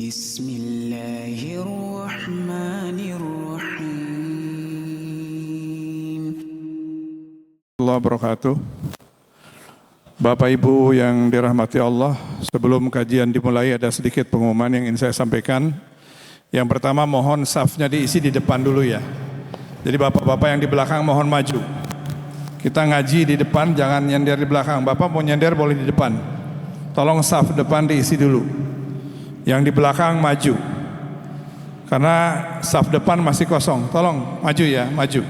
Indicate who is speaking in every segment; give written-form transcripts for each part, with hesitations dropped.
Speaker 1: Bismillahirrahmanirrahim.
Speaker 2: Allah wabarakatuh. Bapak Ibu yang dirahmati Allah, sebelum kajian dimulai ada sedikit pengumuman yang ingin saya sampaikan. Yang pertama, mohon safnya diisi di depan dulu ya. Jadi bapak-bapak yang di belakang mohon maju. Kita ngaji di depan, jangan nyender di belakang. Bapak mau nyender boleh di depan. Tolong saf depan diisi dulu. Yang di belakang maju. Karena saf depan masih kosong. Tolong maju ya, maju.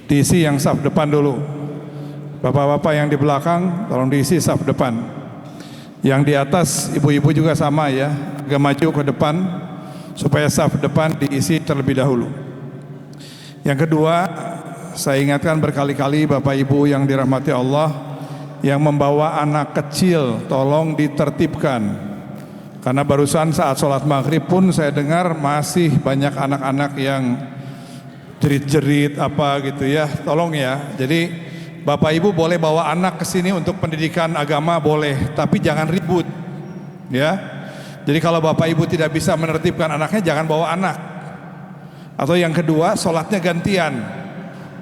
Speaker 2: Diisi yang saf depan dulu. Bapak-bapak yang di belakang tolong diisi saf depan. Yang di atas ibu-ibu juga sama ya, agak maju ke depan supaya saf depan diisi terlebih dahulu. Yang kedua, saya ingatkan berkali-kali Bapak Ibu yang dirahmati Allah yang membawa anak kecil tolong ditertibkan. Karena barusan saat sholat maghrib pun saya dengar masih banyak anak-anak yang jerit-jerit apa gitu ya. Tolong ya. Jadi Bapak Ibu boleh bawa anak ke sini untuk pendidikan agama boleh, tapi jangan ribut. Ya. Jadi kalau Bapak Ibu tidak bisa menertibkan anaknya jangan bawa anak. Atau yang kedua, sholatnya gantian.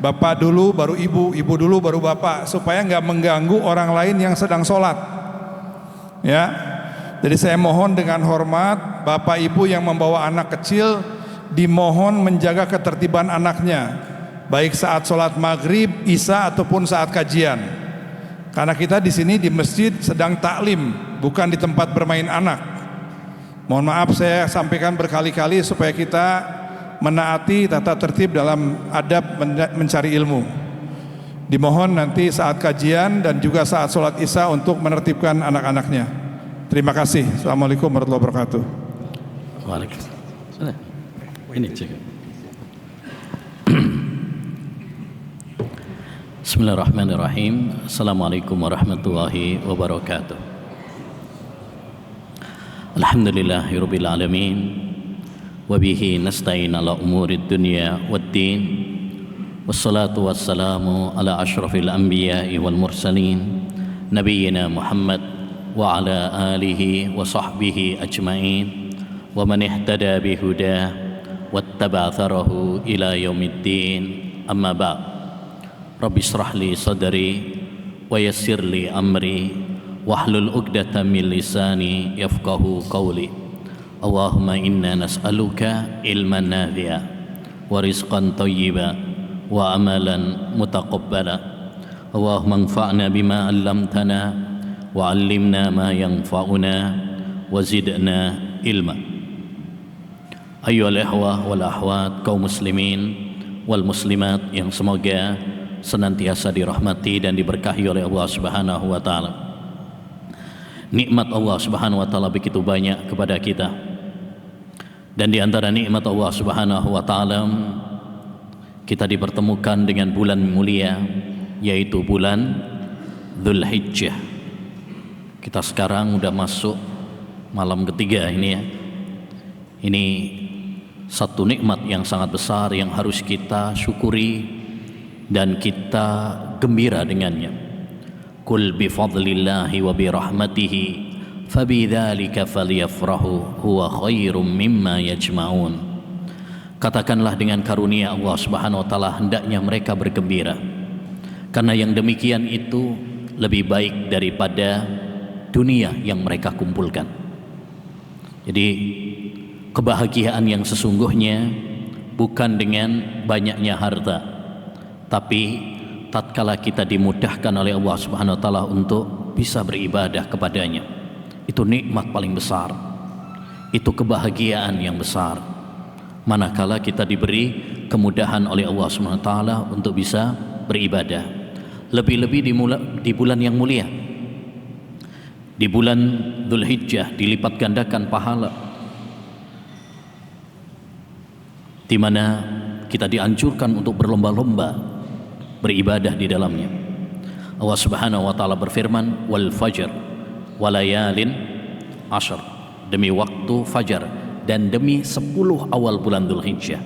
Speaker 2: Bapak dulu baru ibu, ibu dulu baru bapak, supaya nggak mengganggu orang lain yang sedang sholat. Ya. Jadi saya mohon dengan hormat, Bapak Ibu yang membawa anak kecil dimohon menjaga ketertiban anaknya, baik saat sholat maghrib, isya ataupun saat kajian. Karena kita di sini di masjid sedang taklim, bukan di tempat bermain anak. Mohon maaf saya sampaikan berkali-kali supaya kita menaati tata tertib dalam adab mencari ilmu. Dimohon nanti saat kajian dan juga saat sholat isya untuk menertibkan anak-anaknya. Terima kasih. Assalamualaikum warahmatullahi wabarakatuh.
Speaker 3: Waalaikumsalam. Ini cek. Bismillahirrahmanirrahim. Assalamualaikum warahmatullahi wabarakatuh. Alhamdulillahirabbil alamin. Wa bihi nasta'in ala umurid dunya waddin. Wassalatu wassalamu ala asyrafil anbiya'i wal mursalin nabiyyina Muhammad wa ala alihi wa sahbihi ajma'in wa man ihtada bihudah wattaba atharahu ila yaumiddin. Amma ba'd. Rabbi shrah li sadri wa yassir li amri wahlul 'uqdatam min lisani yafqahu qawli. Allahumma inna nas'aluka ilman nafi'a wa rizqan thayyiba wa amalan mutaqabbala. Allahumma anfa'na bima 'allamtana wa 'allimna ma yanfa'una wa zidna ilma. Ayyuhal ikhwah wal akhwat, kaum muslimin wal muslimat yang semoga senantiasa dirahmati dan diberkahi oleh Allah Subhanahu wa taala. Nikmat Allah Subhanahu wa taala begitu banyak kepada kita. Dan di antara nikmat Allah Subhanahu wa taala kita dipertemukan dengan bulan mulia, yaitu bulan Dzulhijjah. Kita sekarang udah masuk malam ketiga ini ya. Ini satu nikmat yang sangat besar yang harus kita syukuri dan kita gembira dengannya. Qul bi fadlillahi wa bi rahmatihi fabidzalika falyafrahu huwa khairum mimma yajma'un. Katakanlah dengan karunia Allah Subhanahu wa taala hendaknya mereka bergembira. Karena yang demikian itu lebih baik daripada dunia yang mereka kumpulkan. Jadi kebahagiaan yang sesungguhnya bukan dengan banyaknya harta, tapi tatkala kita dimudahkan oleh Allah Subhanahu wa taala untuk bisa beribadah kepadanya. Itu nikmat paling besar. Itu kebahagiaan yang besar. Manakala kita diberi kemudahan oleh Allah Subhanahu wa taala untuk bisa beribadah. Lebih-lebih di bulan yang mulia. Di bulan Dzulhijjah dilipat gandakan pahala, di mana kita dianjurkan untuk berlomba-lomba beribadah di dalamnya. Allah Subhanahu wa taala berfirman, wal fajr walayalin ashr, demi waktu fajar dan demi 10 awal bulan Dzulhijjah.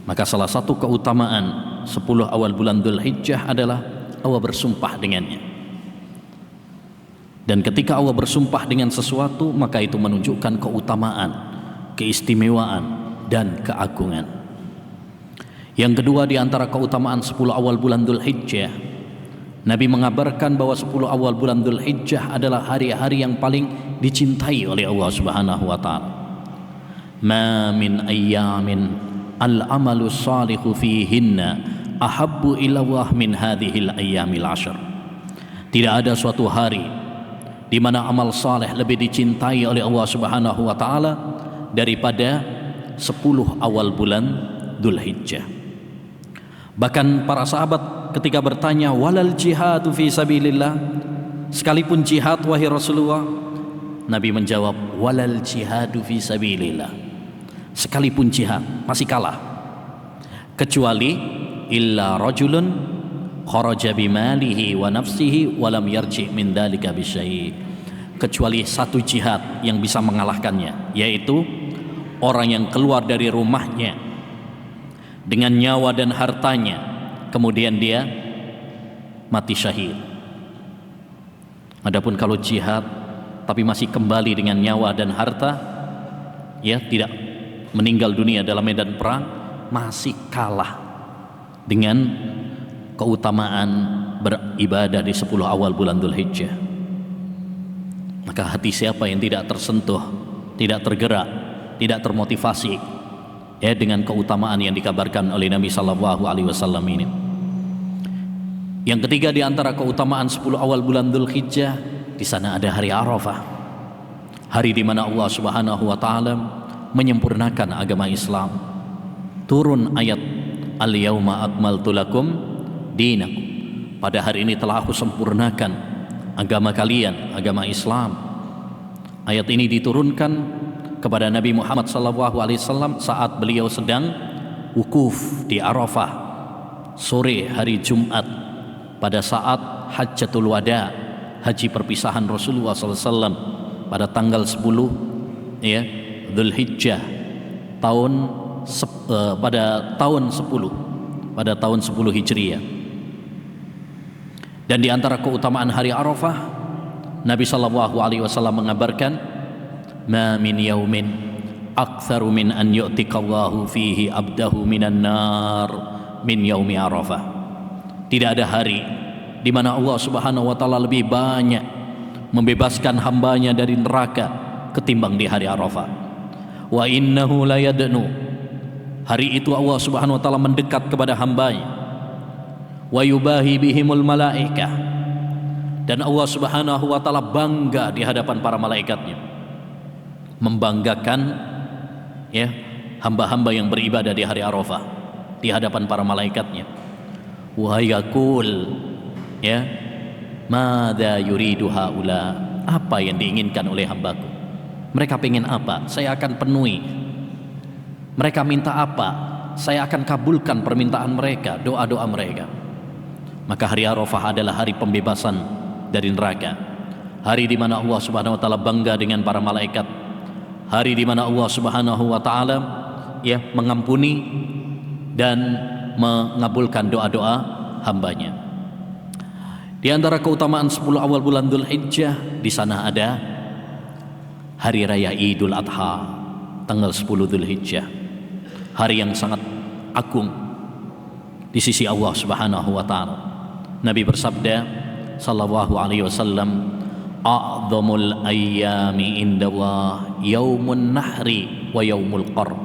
Speaker 3: Maka salah satu keutamaan 10 awal bulan Dzulhijjah adalah Allah bersumpah dengannya. Dan ketika Allah bersumpah dengan sesuatu, maka itu menunjukkan keutamaan, keistimewaan, dan keagungan. Yang kedua, di antara keutamaan 10 awal bulan Dzulhijjah, Nabi mengabarkan bahwa 10 awal bulan Dzulhijjah adalah hari-hari yang paling dicintai oleh Allah Subhanahu wa taala. Ma min ayyamin al-amalu salihu fihinna ahabbu ila Allah min hadhil ayyamil ashr. Tidak ada suatu hari di mana amal saleh lebih dicintai oleh Allah Subhanahu wa taala daripada 10 awal bulan Dzulhijjah. Bahkan para sahabat ketika bertanya, walal jihadu fi sabilillah, sekalipun jihad wahai Rasulullah, Nabi menjawab, walal jihadu fi sabilillah, sekalipun jihad masih kalah, kecuali illa rajulun kharaja bimalihi wa nafsihi wa lam yarji min dzalika bisyai', kecuali satu jihad yang bisa mengalahkannya, yaitu orang yang keluar dari rumahnya dengan nyawa dan hartanya, kemudian dia mati syahid. Adapun kalau jihad tapi masih kembali dengan nyawa dan harta, ya, tidak meninggal dunia dalam medan perang, masih kalah dengan keutamaan beribadah di 10 awal bulan Dzulhijjah. Maka hati siapa yang tidak tersentuh, tidak tergerak, tidak termotivasi, ya, dengan keutamaan yang dikabarkan oleh Nabi sallallahu alaihi wasallam ini. Yang ketiga, di antara keutamaan 10 awal bulan Dzulhijjah, di sana ada hari Arafah. Hari di mana Allah Subhanahu wa taala menyempurnakan agama Islam. Turun ayat al-yauma akmaltu lakum dinakum. Pada hari ini telah aku sempurnakan agama kalian, agama Islam. Ayat ini diturunkan kepada Nabi Muhammad SAW saat beliau sedang wukuf di Arafah sore hari Jumat pada saat Hajjatul Wada, haji perpisahan Rasulullah SAW, pada tanggal 10 ya Dzulhijjah pada tahun 10 Hijriah. Dan di antara keutamaan hari Arafah, Nabi SAW mengabarkan, ma min yaumin aktsaru min an yu'tikallahu fihi abdahu minan nar min yaumi Arafah. Tidak ada hari di mana Allah Subhanahu wa taala lebih banyak membebaskan hambanya dari neraka ketimbang di hari Arafah. Wa innahu la yadnu, hari itu Allah Subhanahu wa taala mendekat kepada hambanya. Wa yubahi bihimul malaikah, dan Allah Subhanahu wa taala bangga di hadapan para malaikatnya, membanggakan, ya, hamba-hamba yang beribadah di hari Arafah di hadapan para malaikatnya. Wa yaqul, ya, madza yuridu haula, apa yang diinginkan oleh hambaku, mereka ingin apa, saya akan penuhi. Mereka minta apa, saya akan kabulkan permintaan mereka, doa-doa mereka. Maka hari Arafah adalah hari pembebasan dari neraka, hari di mana Allah Subhanahu wa taala bangga dengan para malaikat, hari di mana Allah Subhanahu wa taala, ya, mengampuni dan mengabulkan doa-doa hambanya. Di antara keutamaan 10 awal bulan Dzulhijjah, di sana ada hari raya Idul Adha tanggal 10 Dzulhijjah, hari yang sangat agung di sisi Allah Subhanahu wa taala. Nabi bersabda sallallahu alaihi wasallam, a'zamul ayyami indallah yaumun nahri wa yaumul qar.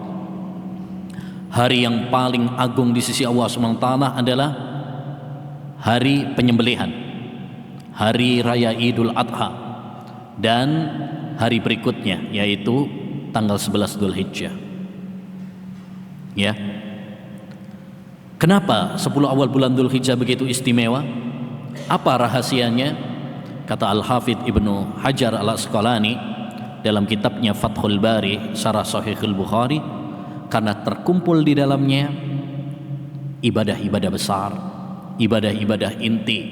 Speaker 3: Hari yang paling agung di sisi Allah SWT adalah hari penyembelihan, hari raya Idul Adha, dan hari berikutnya yaitu tanggal 11 Dzulhijjah. Ya. Kenapa 10 awal bulan Dzulhijjah begitu istimewa? Apa rahasianya? Kata Al-Hafidh Ibnu Hajar Al-Asqalani dalam kitabnya Fathul Bari Syarah Sahihul Bukhari, karena terkumpul di dalamnya ibadah-ibadah besar, ibadah-ibadah inti,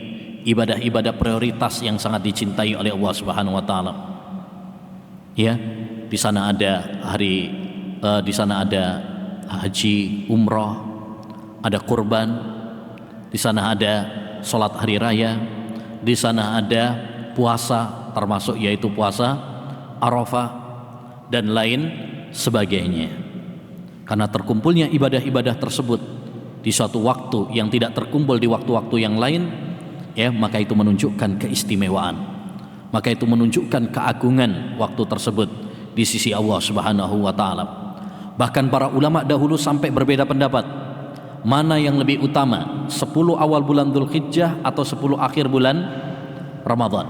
Speaker 3: ibadah-ibadah prioritas yang sangat dicintai oleh Allah Subhanahu wa taala. Ya, di sana ada haji, umrah, ada kurban, di sana ada sholat hari raya, di sana ada puasa, termasuk yaitu puasa Arafah dan lain sebagainya. Karena terkumpulnya ibadah-ibadah tersebut di suatu waktu yang tidak terkumpul di waktu-waktu yang lain, ya, maka itu menunjukkan keistimewaan, maka itu menunjukkan keagungan waktu tersebut di sisi Allah Subhanahu wa taala. Bahkan para ulama dahulu sampai berbeda pendapat, mana yang lebih utama, 10 awal bulan Dzulhijjah atau 10 akhir bulan Ramadan.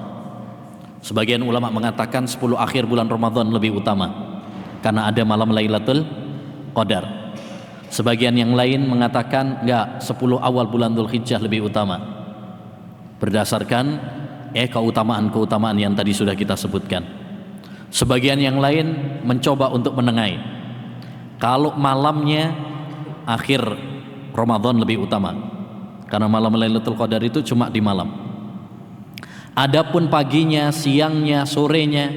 Speaker 3: Sebagian ulama mengatakan 10 akhir bulan Ramadan lebih utama karena ada malam Lailatul Qadar. Sebagian yang lain mengatakan enggak, 10 awal bulan Dzulhijjah lebih utama berdasarkan keutamaan-keutamaan yang tadi sudah kita sebutkan. Sebagian yang lain mencoba untuk menengahi, kalau malamnya akhir Ramadan lebih utama karena malam Lailatul Qadar itu cuma di malam. Adapun paginya, siangnya, sorenya,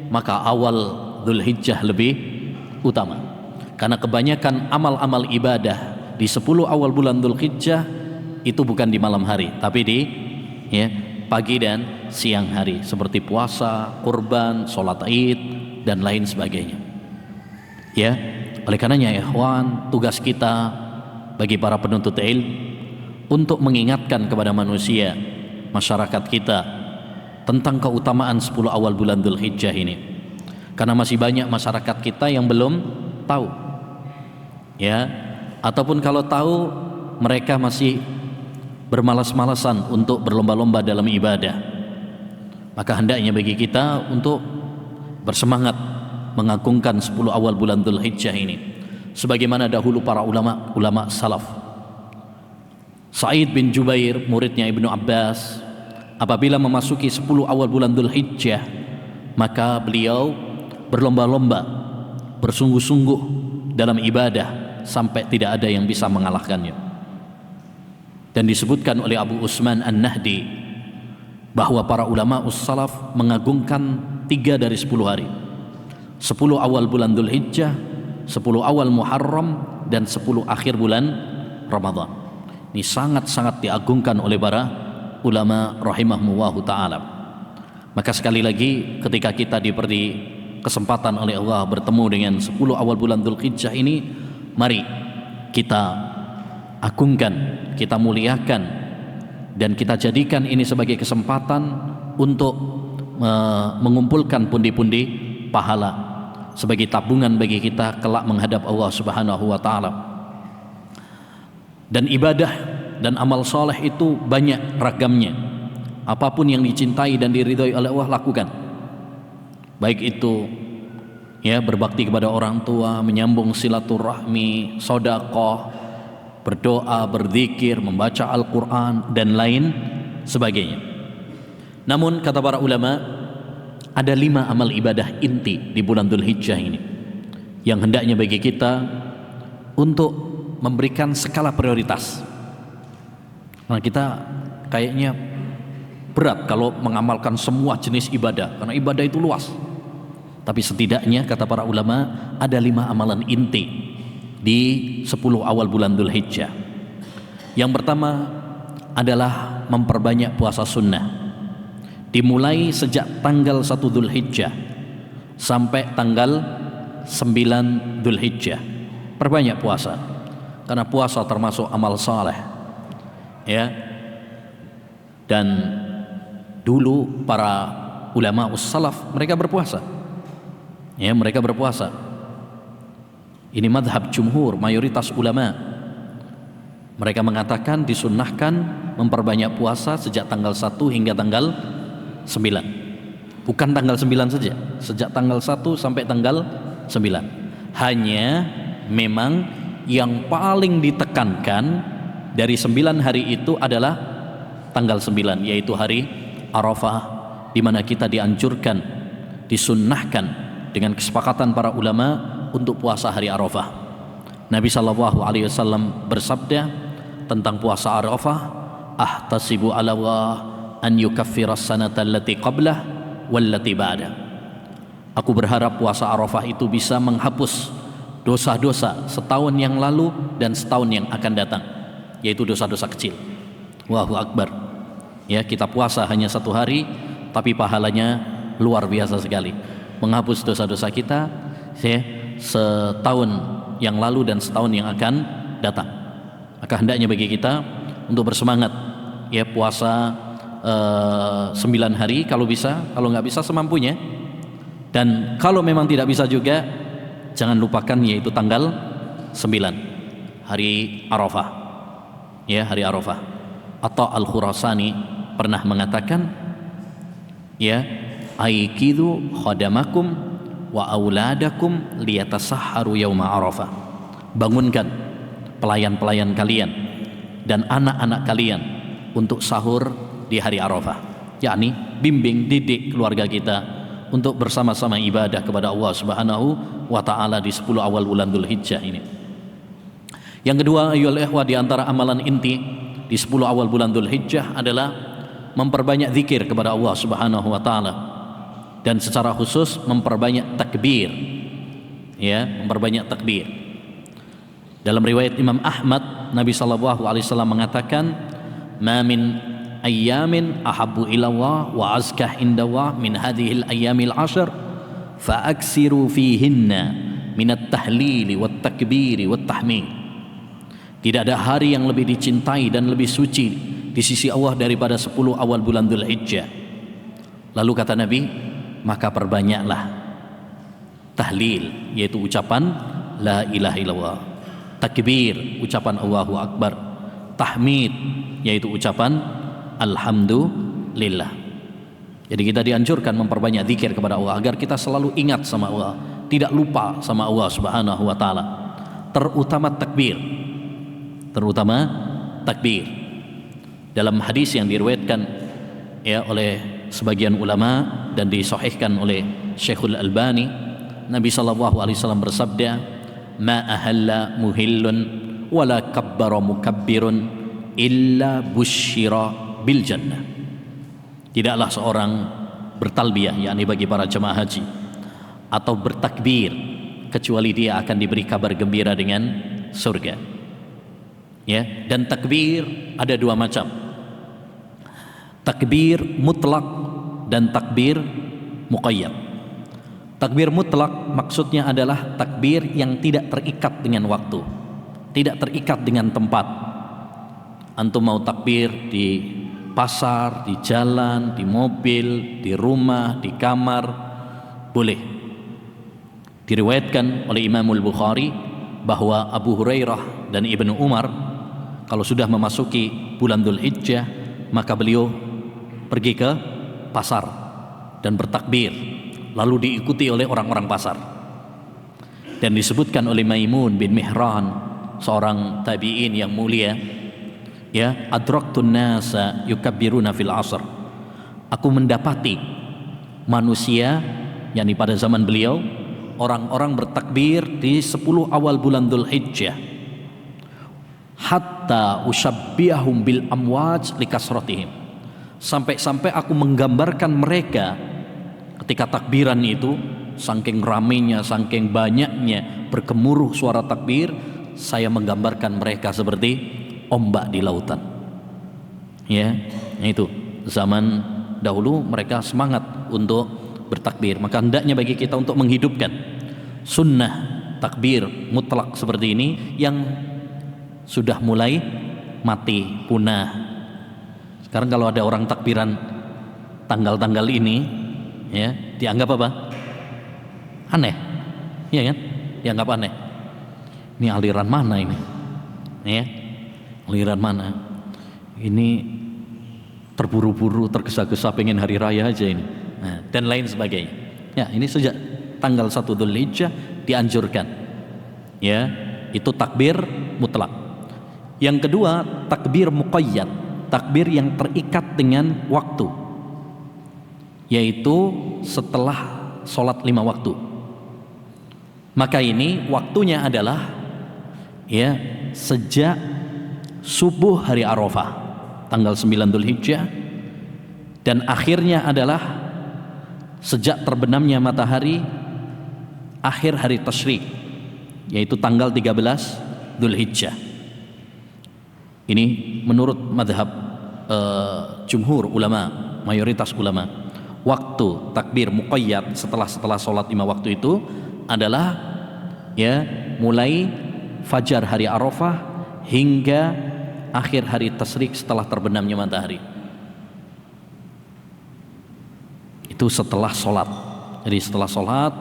Speaker 3: maka awal Dzulhijjah lebih utama. Karena kebanyakan amal-amal ibadah di 10 awal bulan Dzulhijjah itu bukan di malam hari, tapi di pagi dan siang hari, seperti puasa, kurban, sholat Id dan lain sebagainya. Ya, oleh karenanya ikhwan, tugas kita bagi para penuntut ilmu untuk mengingatkan kepada manusia, masyarakat kita tentang keutamaan 10 awal bulan Dzulhijjah ini. Karena masih banyak masyarakat kita yang belum tahu. Ya, ataupun kalau tahu mereka masih bermalas-malasan untuk berlomba-lomba dalam ibadah. Maka hendaknya bagi kita untuk bersemangat mengagungkan 10 awal bulan Dzulhijjah ini, sebagaimana dahulu para ulama salaf. Sa'id bin Jubair, muridnya Ibnu Abbas, apabila memasuki 10 awal bulan Dzulhijjah, maka beliau berlomba-lomba, bersungguh-sungguh dalam ibadah sampai tidak ada yang bisa mengalahkannya. Dan disebutkan oleh Abu Utsman An-Nahdi bahwa para ulama salaf mengagungkan 3 dari 10 hari, 10 awal bulan Dzulhijjah, 10 awal Muharram, dan 10 akhir bulan Ramadan. Ini sangat-sangat diagungkan oleh para ulama rahimahumullah ta'ala. Maka sekali lagi, ketika kita diberi kesempatan oleh Allah bertemu dengan 10 awal bulan Dzulhijjah ini, mari kita agungkan, kita muliakan, dan kita jadikan ini sebagai kesempatan untuk mengumpulkan pundi-pundi pahala sebagai tabungan bagi kita kelak menghadap Allah Subhanahu wa taala. Dan ibadah dan amal soleh itu banyak ragamnya. Apapun yang dicintai dan diridhoi oleh Allah, lakukan. Baik itu berbakti kepada orang tua, menyambung silaturahmi, sedekah, berdoa, berzikir, membaca Al-Quran, dan lain sebagainya. Namun kata para ulama, ada 5 amal ibadah inti di bulan Dzulhijjah ini yang hendaknya bagi kita untuk memberikan skala prioritas. Nah, kita kayaknya berat kalau mengamalkan semua jenis ibadah, karena ibadah itu luas. Tapi setidaknya kata para ulama ada 5 amalan inti di 10 awal bulan Dzulhijjah. Yang pertama adalah memperbanyak puasa sunnah, dimulai sejak tanggal 1 Dzulhijjah sampai tanggal 9 Dzulhijjah. Perbanyak puasa, karena puasa termasuk amal saleh. Dan dulu para ulama salaf mereka berpuasa. Mereka berpuasa. Ini madhab jumhur, mayoritas ulama. Mereka mengatakan disunnahkan memperbanyak puasa sejak tanggal 1 hingga tanggal 9. Bukan tanggal 9 saja, sejak tanggal 1 sampai tanggal 9. Hanya memang yang paling ditekankan dari 9 hari itu adalah tanggal 9, yaitu hari Arafah, di mana kita dianjurkan, disunnahkan dengan kesepakatan para ulama untuk puasa hari Arafah. Nabi SAW bersabda tentang puasa Arafah, ahtasibu ala Allah an yukaffira sanata allati qablah wallati ba'da. Aku berharap puasa Arafah itu bisa menghapus dosa-dosa setahun yang lalu dan setahun yang akan datang, yaitu dosa-dosa kecil. Allahu Akbar. Kita puasa hanya 1 hari, tapi pahalanya luar biasa sekali, menghapus dosa-dosa kita ya, setahun yang lalu dan setahun yang akan datang. Maka hendaknya bagi kita untuk bersemangat ya, puasa 9 hari kalau bisa, kalau nggak bisa semampunya, dan kalau memang tidak bisa juga jangan lupakan yaitu tanggal 9 hari Arafah ya, hari Arafah. Atau Al-Khurasani pernah mengatakan ya, aikidu khadamakum wa auladakum liyatasahharu yauma Arafah. Bangunkan pelayan-pelayan kalian dan anak-anak kalian untuk sahur di hari Arafah, yakni bimbing, didik keluarga kita untuk bersama-sama ibadah kepada Allah Subhanahu wa taala di 10 awal bulan Dzulhijjah ini. Yang kedua, ayyuhal ikhwah, di antara amalan inti di 10 awal bulan Dzulhijjah adalah memperbanyak zikir kepada Allah Subhanahu wa taala, dan secara khusus memperbanyak takbir ya, memperbanyak takbir. Dalam riwayat Imam Ahmad, Nabi sallallahu alaihi wasallam mengatakan, "Ma min ayyamin ahabbu ila Allah wa azkah indallah min hadhil ayyamil 'ashr fa aksiru fihinna minat tahlili wat takbiri wat tahmid." Tidak ada hari yang lebih dicintai dan lebih suci di sisi Allah daripada 10 awal bulan Dzulhijjah. Lalu kata Nabi, maka perbanyaklah tahlil, yaitu ucapan la ilaha illallah, takbir, ucapan Allahu akbar, tahmid, yaitu ucapan alhamdulillah. Jadi kita dianjurkan memperbanyak zikir kepada Allah agar kita selalu ingat sama Allah, tidak lupa sama Allah Subhanahu wa taala. Terutama takbir. Dalam hadis yang diriwayatkan ya oleh sebagian ulama dan disahihkan oleh Syekhul Albani, Nabi sallallahu alaihi wasallam bersabda, "Ma ahalla muhillun wala kabbara mukabbirun illa busyira bil jannah." Tidaklah seorang bertalbiyah, yakni bagi para jemaah haji, atau bertakbir, kecuali dia akan diberi kabar gembira dengan surga. Ya, dan takbir ada 2 macam. Takbir mutlak dan takbir muqayyad. Takbir mutlak maksudnya adalah takbir yang tidak terikat dengan waktu, tidak terikat dengan tempat. Antum mau takbir di pasar, di jalan, di mobil, di rumah, di kamar, boleh. Diriwayatkan oleh Imamul Bukhari bahwa Abu Hurairah dan Ibnu Umar kalau sudah memasuki bulan Dzulhijjah, maka beliau pergi ke pasar dan bertakbir, lalu diikuti oleh orang-orang pasar. Dan disebutkan oleh Maimun bin Mihran, seorang tabi'in yang mulia, ya, adraktun nasa yukabbiruna fil asr. Aku mendapati manusia, yakni pada zaman beliau, orang-orang bertakbir di 10 awal bulan Dzulhijjah, hatta usyabbihum bil amwaj likasratihim, sampai-sampai aku menggambarkan mereka ketika takbiran itu, saking ramainya, saking banyaknya bergemuruh suara takbir, saya menggambarkan mereka seperti ombak di lautan. Ya, itu zaman dahulu mereka semangat untuk bertakbir. Maka hendaknya bagi kita untuk menghidupkan sunnah takbir mutlak seperti ini yang sudah mulai mati, punah. Sekarang kalau ada orang takbiran tanggal-tanggal ini, ya, dianggap apa? Aneh, ya kan? Dianggap aneh. Ini aliran mana ini? Ya, aliran mana? Ini terburu-buru, tergesa-gesa pengen hari raya aja ini. Nah, dan lain sebagainya. Ya, ini sejak tanggal 1 Dzulhijjah dianjurkan. Ya, itu takbir mutlak. Yang kedua, takbir muqayyad, takbir yang terikat dengan waktu, yaitu setelah sholat 5 waktu. Maka ini waktunya adalah ya sejak subuh hari Arafah tanggal 9 Dzulhijjah, dan akhirnya adalah sejak terbenamnya matahari akhir hari tasyrik, yaitu tanggal 13 Dzulhijjah. Ini menurut madhab jumhur ulama, mayoritas ulama. waktu takbir muqayyad setelah sholat 5 waktu itu adalah ya mulai fajar hari Arafah hingga akhir hari tasyrik setelah terbenamnya matahari. Itu setelah sholat. Jadi setelah sholat,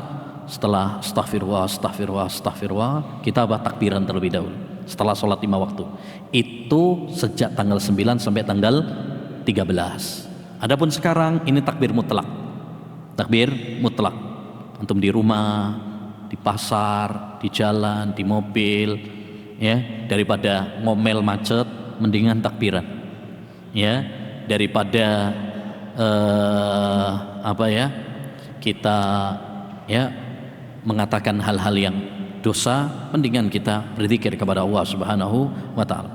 Speaker 3: setelah astaghfirullah, kita takbiran terlebih dahulu setelah sholat 5 waktu. Itu sejak tanggal 9 sampai tanggal 13. Adapun sekarang ini takbir mutlak. Takbir mutlak. Antum di rumah, di pasar, di jalan, di mobil, ya, daripada ngomel macet mendingan takbiran. Ya, daripada kita ya mengatakan hal-hal yang dosa, mendingan kita berzikir kepada Allah Subhanahu wa taala.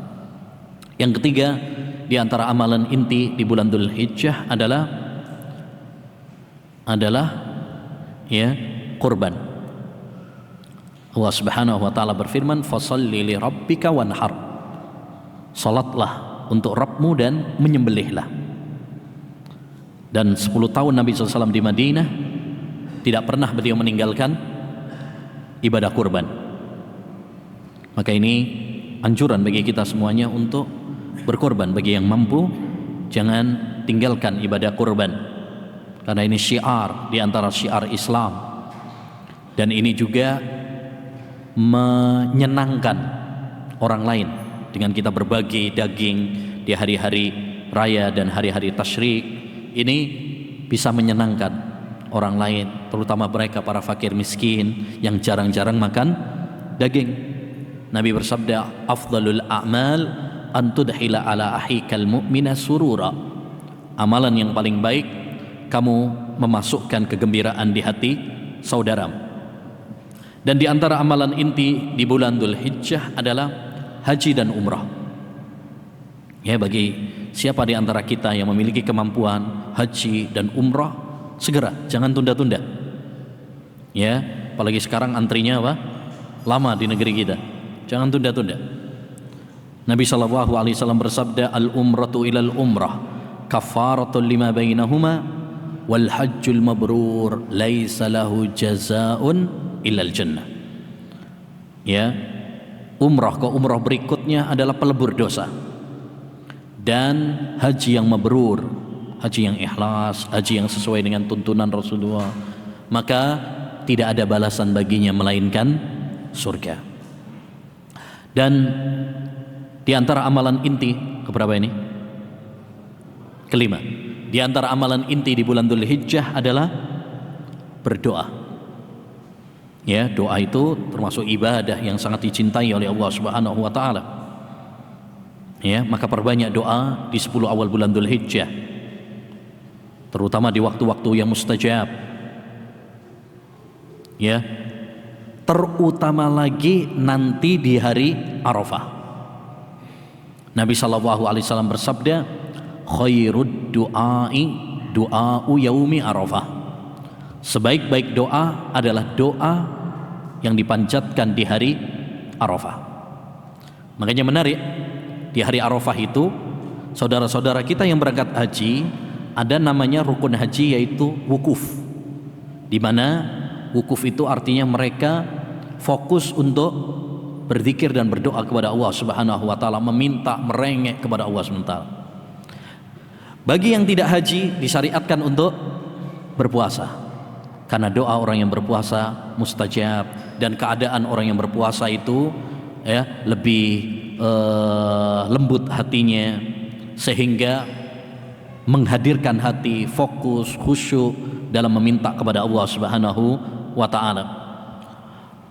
Speaker 3: Yang ketiga, di antara amalan inti di bulan Dzulhijjah adalah ya kurban. Allah Subhanahu wa taala berfirman, "Fasholli li rabbika wanhar." Salatlah untuk Rabbmu dan menyembelihlah. Dan 10 tahun Nabi SAW di Madinah tidak pernah beliau meninggalkan ibadah kurban. Maka ini anjuran bagi kita semuanya untuk berkorban. Bagi yang mampu, jangan tinggalkan ibadah kurban, karena ini syiar di antara syiar Islam, dan ini juga menyenangkan orang lain dengan kita berbagi daging di hari-hari raya dan hari-hari tasyrik. Ini bisa menyenangkan orang lain, terutama mereka para fakir miskin yang jarang-jarang makan daging. Nabi bersabda, "Afdalul a'mal an tudhila ala ahikal mu'mina surura." Amalan yang paling baik kamu memasukkan kegembiraan di hati saudaramu. Dan di antara amalan inti di bulan Dzulhijjah adalah haji dan umrah. Ya, bagi siapa di antara kita yang memiliki kemampuan haji dan umrah, segera, jangan tunda-tunda. Ya, apalagi sekarang antrinya lama di negeri kita. Jangan tunda-tunda. Nabi SAW bersabda, "Al-umratu ilal umrah kaffaratul lima bainahuma wal hajjul mabrur laisa lahu jazaa'un illal jannah." Ya, umrah ke umrah berikutnya adalah pelebur dosa. Dan haji yang mabrur, haji yang ikhlas, haji yang sesuai dengan tuntunan Rasulullah, maka tidak ada balasan baginya melainkan surga. Dan di antara amalan inti, keberapa ini? Kelima. Di antara amalan inti di bulan Dzulhijjah adalah berdoa. Ya, doa itu termasuk ibadah yang sangat dicintai oleh Allah Subhanahu wa taala. Ya, maka perbanyak doa di 10 awal bulan Dzulhijjah, terutama di waktu-waktu yang mustajab. Ya, terutama lagi nanti di hari Arafah. Nabi SAW bersabda, "Khairud du'ai du'a'u yaumi Arafah." Sebaik-baik doa adalah doa yang dipanjatkan di hari Arafah. Makanya menarik, di hari Arafah itu saudara-saudara kita yang berangkat haji ada namanya rukun haji, yaitu wukuf, di mana wukuf itu artinya mereka fokus untuk berzikir dan berdoa kepada Allah Subhanahu wa taala, meminta, merengek kepada Allah Subhanahu wa taala. Bagi yang tidak haji disyariatkan untuk berpuasa, karena doa orang yang berpuasa mustajab, dan keadaan orang yang berpuasa itu ya lebih lembut hatinya, sehingga menghadirkan hati, fokus, khusyuk dalam meminta kepada Allah Subhanahu wa taala.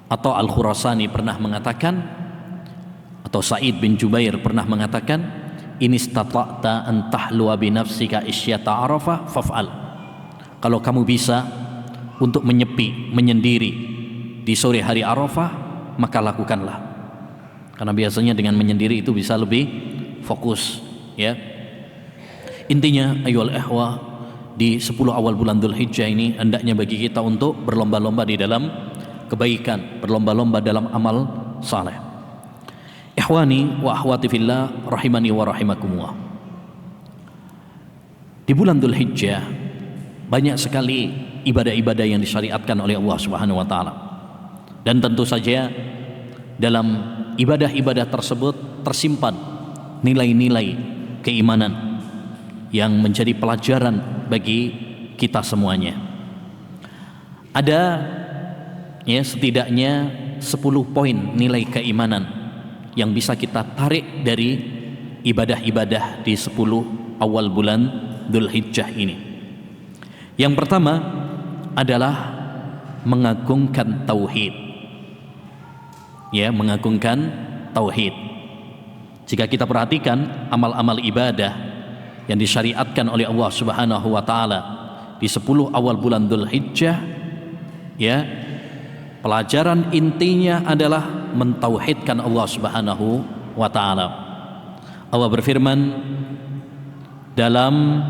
Speaker 3: Atau Al-Khurasani pernah mengatakan, atau Sa'id bin Jubair pernah mengatakan, "In istata'ta an tahluwa bi nafsika isyata Arafah faf'al." Kalau kamu bisa untuk menyepi, menyendiri di sore hari Arafah, maka lakukanlah. Karena biasanya dengan menyendiri itu bisa lebih fokus, ya. Intinya, ayyuhal ikhwah, di 10 awal bulan Dzulhijjah ini hendaknya bagi kita untuk berlomba-lomba di dalam kebaikan, berlomba-lomba dalam amal saleh. Ikhwani wa akhwati fillah rahimani wa rahimakumullah. Di bulan Dzulhijjah banyak sekali ibadah-ibadah yang disyariatkan oleh Allah Subhanahu wa taala. Dan tentu saja dalam ibadah-ibadah tersebut tersimpan nilai-nilai keimanan yang menjadi pelajaran bagi kita semuanya. Ada setidaknya 10 poin nilai keimanan yang bisa kita tarik dari ibadah-ibadah di 10 awal bulan Dzulhijjah ini. Yang pertama adalah mengagungkan tauhid. Mengagungkan tauhid. Jika kita perhatikan amal-amal ibadah yang disyariatkan oleh Allah Subhanahu wa taala di 10 awal bulan Dzulhijjah, pelajaran intinya adalah mentauhidkan Allah Subhanahu wa taala. Allah berfirman dalam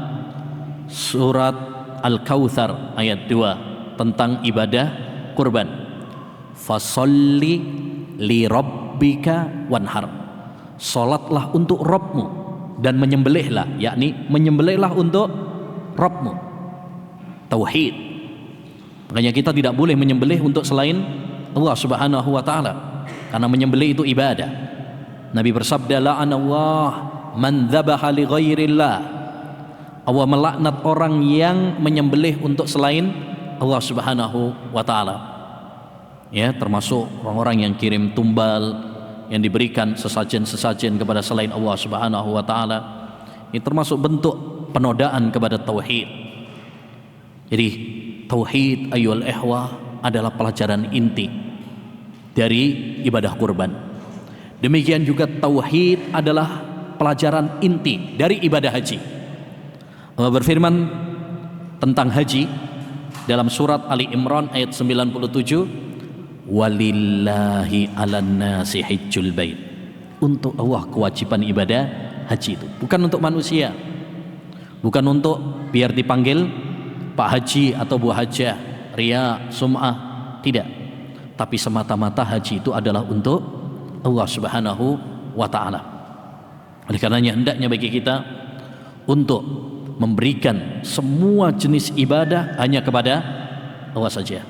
Speaker 3: surat Al-Kautsar ayat 2 tentang ibadah kurban. Fasholli li rabbika wanhar. Salatlah untuk Rabbmu dan menyembelihlah, yakni menyembelihlah untuk Rabbmu. Tauhid. Makanya kita tidak boleh menyembelih untuk selain Allah Subhanahu wa taala, karena menyembelih itu ibadah. Nabi bersabda, la'anallah man dzabaha li ghairillah. Allah melaknat orang yang menyembelih untuk selain Allah Subhanahu wa taala. Termasuk orang-orang yang kirim tumbal, yang diberikan sesajen-sesajen kepada selain Allah Subhanahu wa taala. Ini termasuk bentuk penodaan kepada tauhid. Jadi tauhid ayyuhal ikhwah adalah pelajaran inti dari ibadah kurban. Demikian juga tauhid adalah pelajaran inti dari ibadah haji. Allah berfirman tentang haji dalam surat Ali Imran ayat 97, walillahi 'alan nasi hajjul bait. Untuk Allah kewajiban ibadah haji itu, bukan untuk manusia, bukan untuk biar dipanggil Pak Haji atau Bu Hajah, riya, sum'ah, tidak. Tapi semata-mata haji itu adalah untuk Allah Subhanahu wa taala. Oleh karenanya hendaknya bagi kita untuk memberikan semua jenis ibadah hanya kepada Allah saja.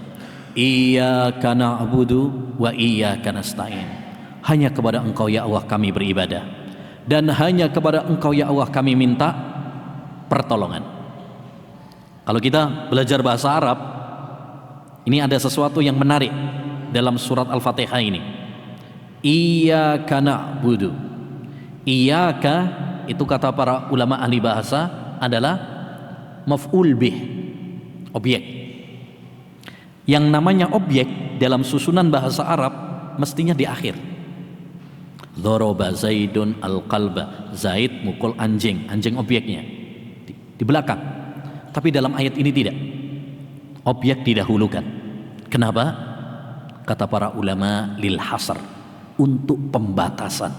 Speaker 3: Iyyaka na'budu wa iyyaka nasta'in. Hanya kepada Engkau ya Allah kami beribadah, dan hanya kepada Engkau ya Allah kami minta pertolongan. Kalau kita belajar bahasa Arab, ini ada sesuatu yang menarik dalam surat Al-Fatihah ini. Iyyaka na'budu. Iyyaka itu kata para ulama ahli bahasa adalah maf'ul bih, objek. Yang namanya objek dalam susunan bahasa Arab mestinya di akhir. Dzaraba Zaidun al-qalba. Zaid mukul anjing, anjing objeknya di belakang. Tapi dalam ayat ini tidak. Objek didahulukan. Kenapa? Kata para ulama lil hasr, untuk pembatasan.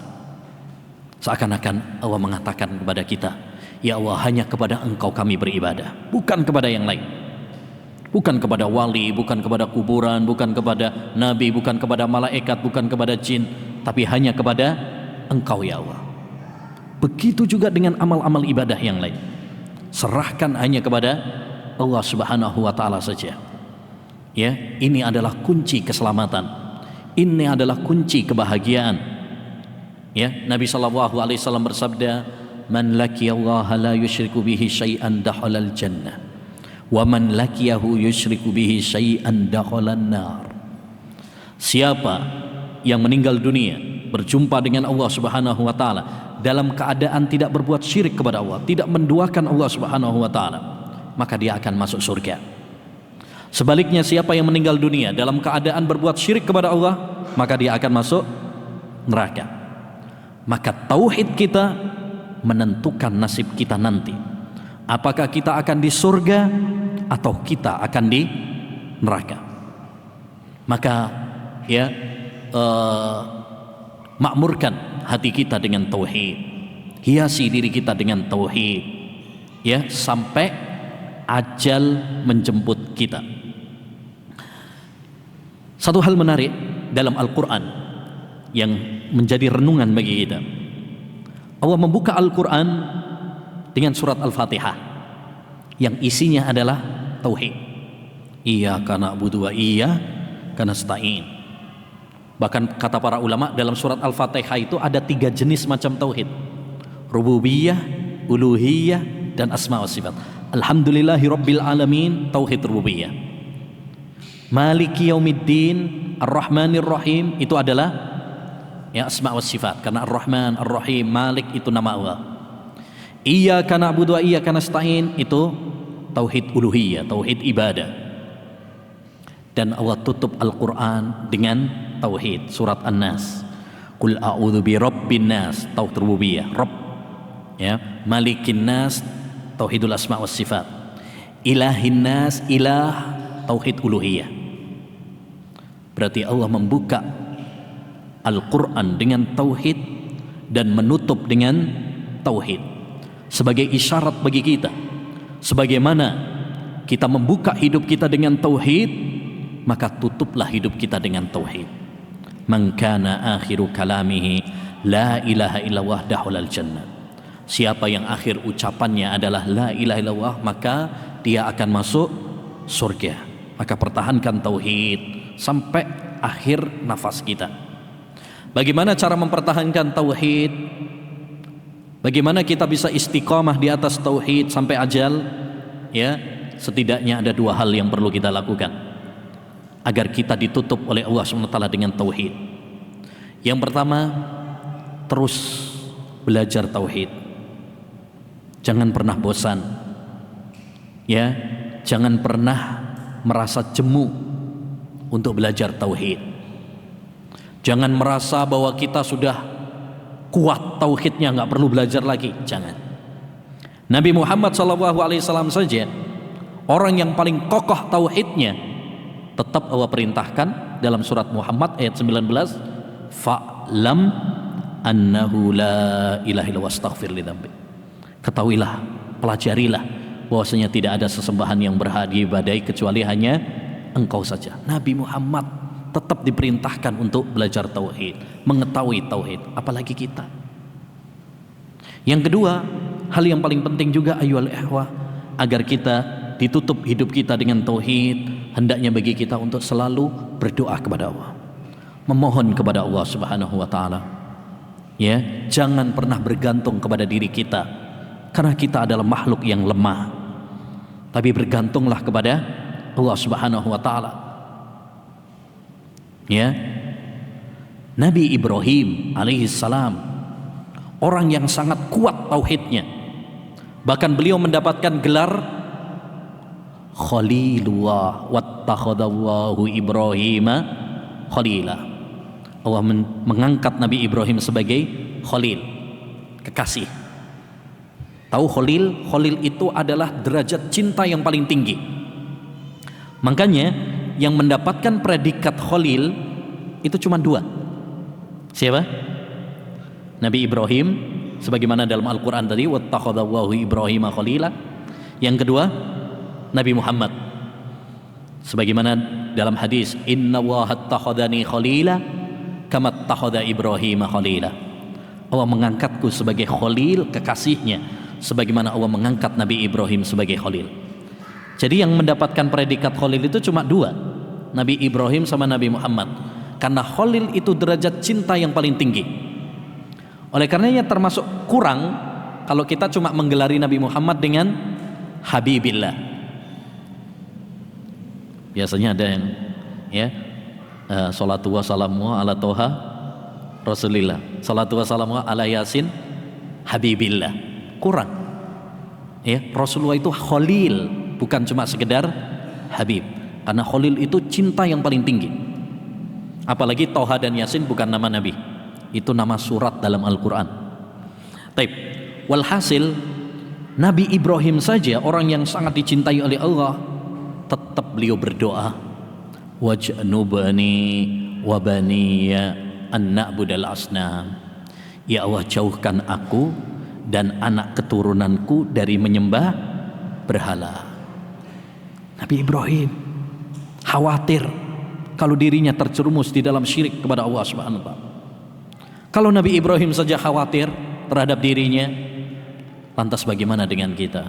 Speaker 3: Seakan-akan Allah mengatakan kepada kita, ya Allah hanya kepada Engkau kami beribadah, bukan kepada yang lain. Bukan kepada wali, bukan kepada kuburan, bukan kepada nabi, bukan kepada malaikat, bukan kepada jin, tapi hanya kepada Engkau ya Allah. Begitu juga dengan amal-amal ibadah yang lain. Serahkan hanya kepada Allah Subhanahu wa taala saja. Ini adalah kunci keselamatan. Ini adalah kunci kebahagiaan. Nabi sallallahu alaihi wasallam bersabda, "Man laqiyallaha la yusyriku bihi syai'an dakhalal jannah. Wa man laqiyahu yusyriku bihi syai'an dakhalan nar." Siapa yang meninggal dunia berjumpa dengan Allah Subhanahu wa taala dalam keadaan tidak berbuat syirik kepada Allah, tidak menduakan Allah Subhanahu wa taala, maka dia akan masuk surga. Sebaliknya siapa yang meninggal dunia dalam keadaan berbuat syirik kepada Allah, maka dia akan masuk neraka. Maka tauhid kita menentukan nasib kita nanti. Apakah kita akan di surga atau kita akan di neraka. Maka makmurkan hati kita dengan tauhid, hiasi diri kita dengan tauhid, sampai ajal menjemput kita. Satu hal menarik dalam Al-Quran yang menjadi renungan bagi kita, Allah membuka Al-Quran dengan surat Al-Fatihah yang isinya adalah tauhid. Iyyaka na'budu wa iyyaka nasta'in. Bahkan kata para ulama dalam surat Al-Fatihah itu ada 3 jenis macam tauhid. Rububiyah, uluhiyah, dan asma wa sifat. Alhamdulillahi rabbil alamin, tauhid rububiyah. Maliki yaumiddin, ar-rahmanir rahim, itu adalah ya asma wa sifat, karena ar-rahman, ar-rahim, malik itu nama Allah. Iyyaka na'budu wa iyyaka nasta'in, itu tauhid uluhiyah, tauhid ibadah. Dan Allah tutup Al-Quran dengan tauhid, surat An-Nas. Qul a'udzu bi rabbin nas, tauhid rububiyah, Rabb. Ya, Malikin nas, tauhidul asma was sifat. Ilahin nas, ilah, tauhid uluhiyah. Berarti Allah membuka Al-Quran dengan tauhid dan menutup dengan tauhid sebagai isyarat bagi kita, sebagaimana kita membuka hidup kita dengan tauhid, maka tutuplah hidup kita dengan tauhid. Man kana akhiru kalamihi la ilaha illallah dakhulal jannah. Siapa yang akhir ucapannya adalah la ilaha illallah, maka dia akan masuk surga. Maka pertahankan tauhid sampai akhir nafas kita. Bagaimana cara mempertahankan tauhid? Bagaimana kita bisa istiqamah di atas tauhid sampai ajal? Ya, setidaknya ada 2 hal yang perlu kita lakukan agar kita ditutup oleh Allah SWT dengan tauhid. Yang pertama, terus belajar tauhid. Jangan pernah bosan. Ya, jangan pernah merasa jemu untuk belajar tauhid. Jangan merasa bahwa kita sudah kuat tauhidnya, nggak perlu belajar lagi. Jangan. Nabi Muhammad SAW saja orang yang paling kokoh tauhidnya, tetap Allah perintahkan dalam surat Muhammad ayat 19, fa'lam annahu la ilaha illallah wastaghfir lidzambi. Ketahuilah, pelajarilah bahwasanya tidak ada sesembahan yang berhak diibadahi kecuali hanya Engkau saja. Nabi Muhammad tetap diperintahkan untuk belajar tauhid, mengetahui tauhid, apalagi kita. Yang kedua, hal yang paling penting juga ayyuhal ikhwah, agar kita ditutup hidup kita dengan tauhid, hendaknya bagi kita untuk selalu berdoa kepada Allah, memohon kepada Allah Subhanahu wa taala. Ya, jangan pernah bergantung kepada diri kita, karena kita adalah makhluk yang lemah. Tapi bergantunglah kepada Allah Subhanahu wa taala. Ya. Nabi Ibrahim alaihi salam orang yang sangat kuat tauhidnya. Bahkan beliau mendapatkan gelar Khalilullah, wattakhadallahu Ibrahima khalila. Allah mengangkat Nabi Ibrahim sebagai Khalil, kekasih. Tahu Khalil? Khalil itu adalah derajat cinta yang paling tinggi. Makanya yang mendapatkan predikat Khalil itu cuma 2. Siapa? Nabi Ibrahim, sebagaimana dalam Al-Quran tadi, wattakhadallahu Ibrahima khalila. Yang kedua, Nabi Muhammad, sebagaimana dalam hadis, innallaha attakhadani khalila kama attakhadha Ibrahima khalila. Allah mengangkatku sebagai khalil, kekasihnya, sebagaimana Allah mengangkat Nabi Ibrahim sebagai khalil. Jadi yang mendapatkan predikat khalil itu cuma 2, Nabi Ibrahim sama Nabi Muhammad, karena khalil itu derajat cinta yang paling tinggi. Oleh karenanya termasuk kurang kalau kita cuma menggelari Nabi Muhammad dengan Habibillah. Biasanya ada yang ya salatu wassalamu ala toha Rasulillah, salatu wassalamu ala Yasin Habibillah. Kurang. Ya, Rasulullah itu khalil, bukan cuma sekedar habib. Karena khalil itu cinta yang paling tinggi. Apalagi Toha dan Yasin bukan nama Nabi, itu nama surat dalam Al-Quran. Taib. Walhasil Nabi Ibrahim saja orang yang sangat dicintai oleh Allah, tetap beliau berdoa, waj'nubani wa baniya an na'budal asnam. Ya Allah, jauhkan aku dan anak keturunanku dari menyembah berhala. Nabi Ibrahim khawatir kalau dirinya terjerumus di dalam syirik kepada Allah Subhanahu wa taala. Kalau Nabi Ibrahim saja khawatir terhadap dirinya, lantas bagaimana dengan kita?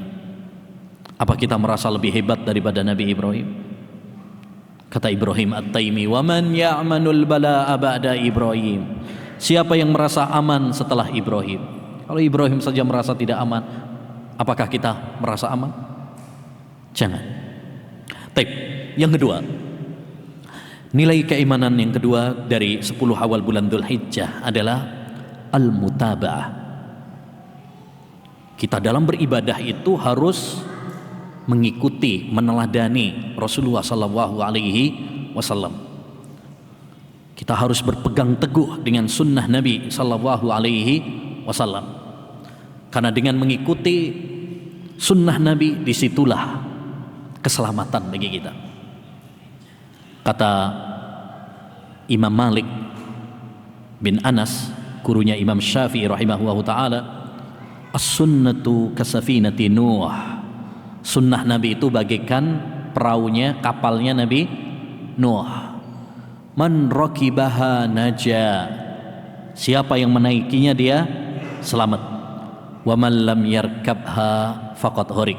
Speaker 3: Apa kita merasa lebih hebat daripada Nabi Ibrahim? Kata Ibrahim At-Taimi, "Wa man ya'manul bala'a ba'da Ibrahim?" Siapa yang merasa aman setelah Ibrahim? Kalau Ibrahim saja merasa tidak aman, apakah kita merasa aman? Jangan. Baik, yang kedua, nilai keimanan yang kedua dari 10 awal bulan Dzulhijjah adalah al-mutaba'ah. Kita dalam beribadah itu harus mengikuti, meneladani Rasulullah sallallahu alaihi wasallam. Kita harus berpegang teguh dengan sunnah Nabi sallallahu alaihi wasallam. Karena dengan mengikuti sunnah Nabi, disitulah keselamatan bagi kita. Kata Imam Malik bin Anas, gurunya Imam Syafi'i rahimahullahu ta'ala, as-sunnatu kasafinati Nuh. Sunnah Nabi itu bagaikan peraunya, kapalnya Nabi Nuh. Man rakibaha naja. Siapa yang menaikinya dia selamat. Wa man lam yarkabha faqad gharik.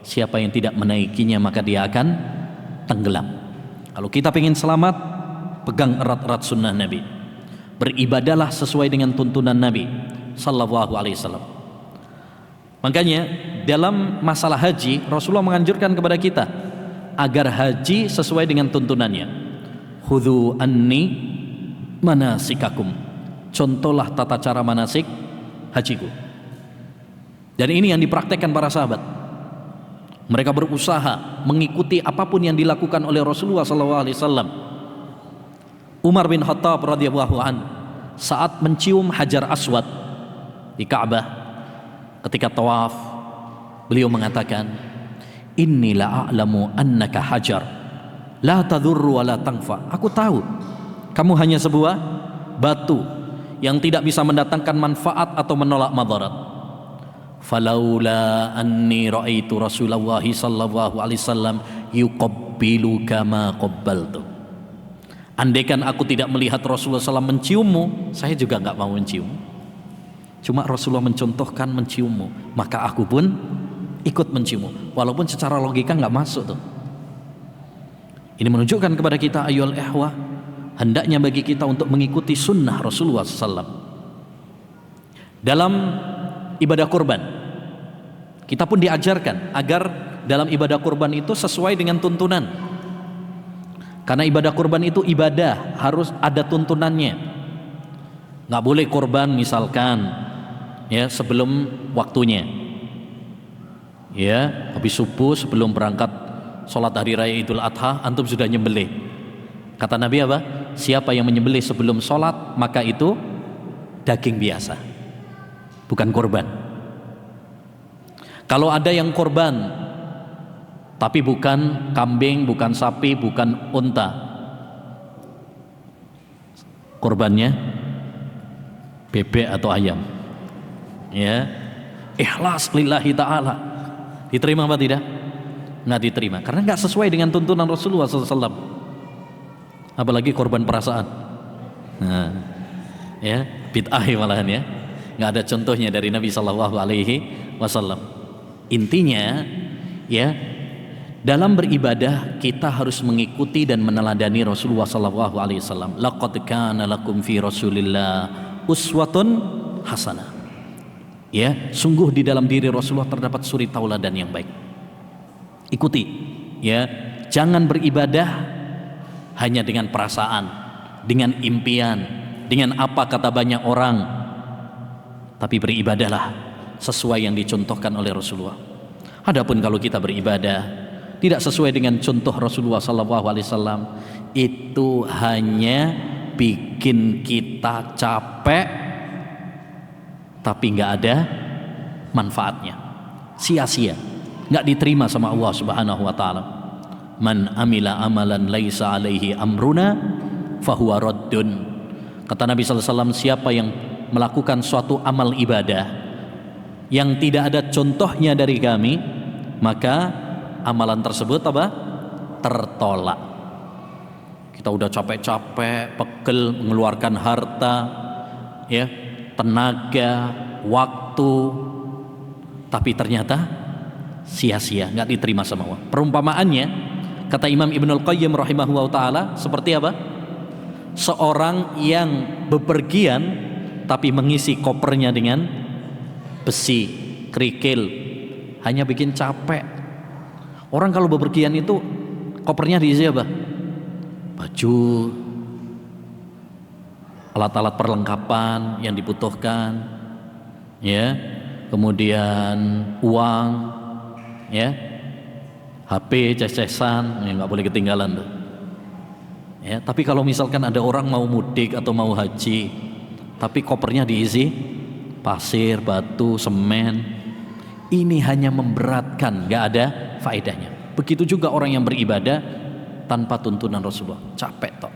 Speaker 3: Siapa yang tidak menaikinya maka dia akan tenggelam. Kalau kita ingin selamat, pegang erat-erat sunnah Nabi. Beribadalah sesuai dengan tuntunan Nabi sallallahu alaihi wasallam. Makanya dalam masalah haji, Rasulullah menganjurkan kepada kita agar haji sesuai dengan tuntunannya. Khudhu anni manasikakum. Contohlah tata cara manasik hajiku. Dan ini yang dipraktekkan para sahabat. Mereka berusaha mengikuti apapun yang dilakukan oleh Rasulullah SAW. Umar bin Khattab radhiyallahu an saat mencium Hajar Aswad di Ka'bah, ketika tawaf, beliau mengatakan, "Inni la a'lamu annaka hajar la tadurru wa la tanfa." Aku tahu kamu hanya sebuah batu yang tidak bisa mendatangkan manfaat atau menolak madarat. Falaula anni ra'aitu Rasulullah sallallahu alaihi wasallam yuqabbilu kama qabbaltu. Andaikan aku tidak melihat Rasulullah SAW menciummu, saya juga enggak mau mencium. Cuma Rasulullah mencontohkan menciummu, maka aku pun ikut menciummu. Walaupun secara logika nggak masuk tuh. Ini menunjukkan kepada kita, ayyuhal ikhwah, hendaknya bagi kita untuk mengikuti sunnah Rasulullah SAW. Dalam ibadah kurban, kita pun diajarkan agar dalam ibadah kurban itu sesuai dengan tuntunan. Karena ibadah kurban itu ibadah, harus ada tuntunannya. Nggak boleh kurban misalkan ya sebelum waktunya, ya habis subuh sebelum berangkat sholat hari raya Idul Adha antum sudah nyembelih. Kata Nabi apa? Siapa yang menyembelih sebelum sholat maka itu daging biasa, bukan kurban. Kalau ada yang kurban tapi bukan kambing, bukan sapi, bukan unta, kurbannya bebek atau ayam, ya ikhlas lillahi ta'ala, diterima apa tidak? Nggak diterima, karena nggak sesuai dengan tuntunan Rasulullah SAW. Apalagi korban perasaan, nah, ya bid'ah malahan ya, nggak ada contohnya dari Nabi SAW. Intinya ya, dalam beribadah kita harus mengikuti dan meneladani Rasulullah SAW. Laqad kana lakum fi Rasulillah uswatun hasanah. Ya, sungguh di dalam diri Rasulullah terdapat suri tauladan yang baik. Ikuti, ya. Jangan beribadah hanya dengan perasaan, dengan impian, dengan apa kata banyak orang. Tapi beribadahlah sesuai yang dicontohkan oleh Rasulullah. Adapun kalau kita beribadah tidak sesuai dengan contoh Rasulullah SAW, itu hanya bikin kita capek, tapi nggak ada manfaatnya, sia-sia, nggak diterima sama Allah Subhanahu Wa Taala. Man amila amalan laisa alaihi amruna fahuwa raddun. Kata Nabi SAW, siapa yang melakukan suatu amal ibadah yang tidak ada contohnya dari kami, maka amalan tersebut apa? Tertolak. Kita udah capek-capek, pegel, mengeluarkan harta, ya, tenaga, waktu, tapi ternyata sia-sia, nggak diterima sama Allah. Perumpamaannya, kata Imam Ibnul Qayyim rahimahullah ta'ala, seperti apa? Seorang yang bepergian tapi mengisi kopernya dengan besi, kerikil, hanya bikin capek. Orang kalau bepergian itu kopernya diisi apa? Baju, alat-alat perlengkapan yang dibutuhkan, ya, kemudian uang, ya, HP, ces-cesan, ya, nggak boleh ketinggalan tuh. Ya, tapi kalau misalkan ada orang mau mudik atau mau haji, tapi kopernya diisi pasir, batu, semen, ini hanya memberatkan, nggak ada faedahnya. Begitu juga orang yang beribadah tanpa tuntunan Rasulullah, capek toh.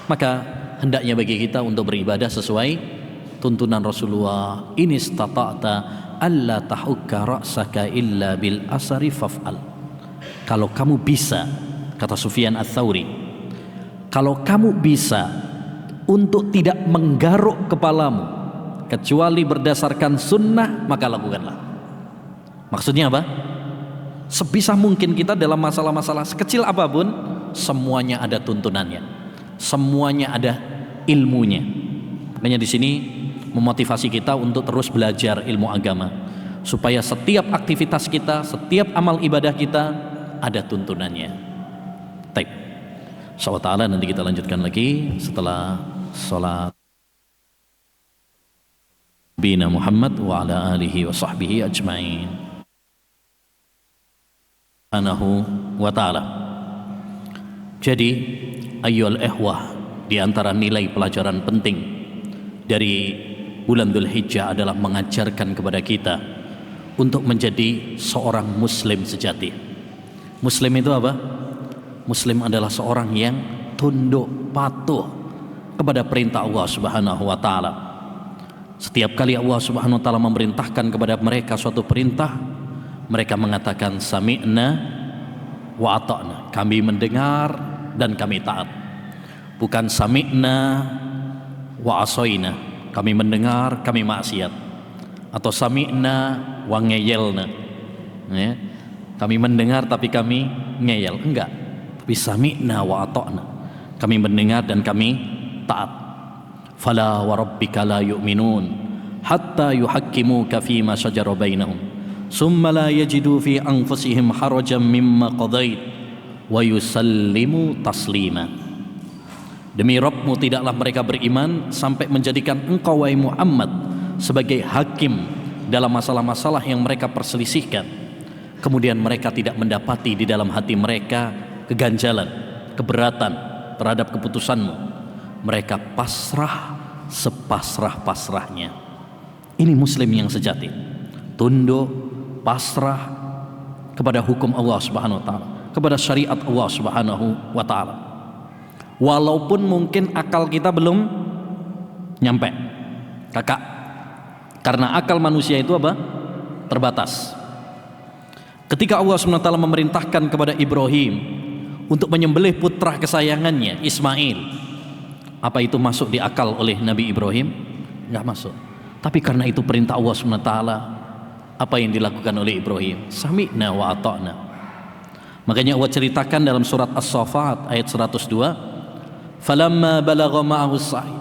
Speaker 3: Maka hendaknya bagi kita untuk beribadah sesuai tuntunan Rasulullah. Ini istata'ta alla tahukka ra'saka illa bil asari faf'al. Kalau kamu bisa, kata Sufyan Ats-Tsauri, kalau kamu bisa untuk tidak menggaruk kepalamu kecuali berdasarkan sunnah, maka lakukanlah. Maksudnya apa? Sebisa mungkin kita dalam masalah-masalah sekecil apapun, semuanya ada tuntunannya, semuanya ada ilmunya. Makanya di sini memotivasi kita untuk terus belajar ilmu agama, supaya setiap aktivitas kita, setiap amal ibadah kita ada tuntunannya. Baik, insyaallah nanti kita lanjutkan lagi setelah sholat Bina Muhammad wa ala alihi wa sahbihi ajma'in. Subhanahu wa ta'ala. Jadi ayyuhal ikhwah, di antara nilai pelajaran penting dari bulan Dzulhijjah adalah mengajarkan kepada kita untuk menjadi seorang muslim sejati. Muslim itu apa? Muslim adalah seorang yang tunduk patuh kepada perintah Allah Subhanahu wa ta'ala. Setiap kali Allah Subhanahu wa ta'ala memerintahkan kepada mereka suatu perintah, mereka mengatakan sami'na wa ata'na, kami mendengar dan kami taat. Bukan sami'na wa asoina, kami mendengar, kami maksiat. Atau sami'na wa ngeyelna, ya, kami mendengar tapi kami ngeyel. Enggak, tapi sami'na wa ata'na, kami mendengar dan kami taat. Fala wa rabbika la yu'minun hatta yuhakkimuka fima shajara bainahum summa la yajidu fi anfusihim harajan mimma qadait wa yusallimu taslima. Demi Rabbmu, tidaklah mereka beriman sampai menjadikan engkau wahai Muhammad sebagai hakim dalam masalah-masalah yang mereka perselisihkan, kemudian mereka tidak mendapati di dalam hati mereka keganjalan, keberatan terhadap keputusanmu. Mereka pasrah sepasrah-pasrahnya. Ini muslim yang sejati, tunduk, pasrah kepada hukum Allah Subhanahu wa ta'ala, kepada syariat Allah Subhanahu wa ta'ala. Walaupun mungkin akal kita belum nyampe, kakak, karena akal manusia itu apa? Terbatas. Ketika Allah Subhanahu wa ta'ala memerintahkan kepada Ibrahim untuk menyembelih putra kesayangannya Ismail, apa itu masuk di akal oleh Nabi Ibrahim? Enggak masuk. Tapi karena itu perintah Allah Subhanahu wa ta'ala, apa yang dilakukan oleh Ibrahim? Sami'na wa ata'na. Makanya Allah ceritakan dalam surat As-Saffat ayat 102, falamma balagha ma'ahu as-sa'i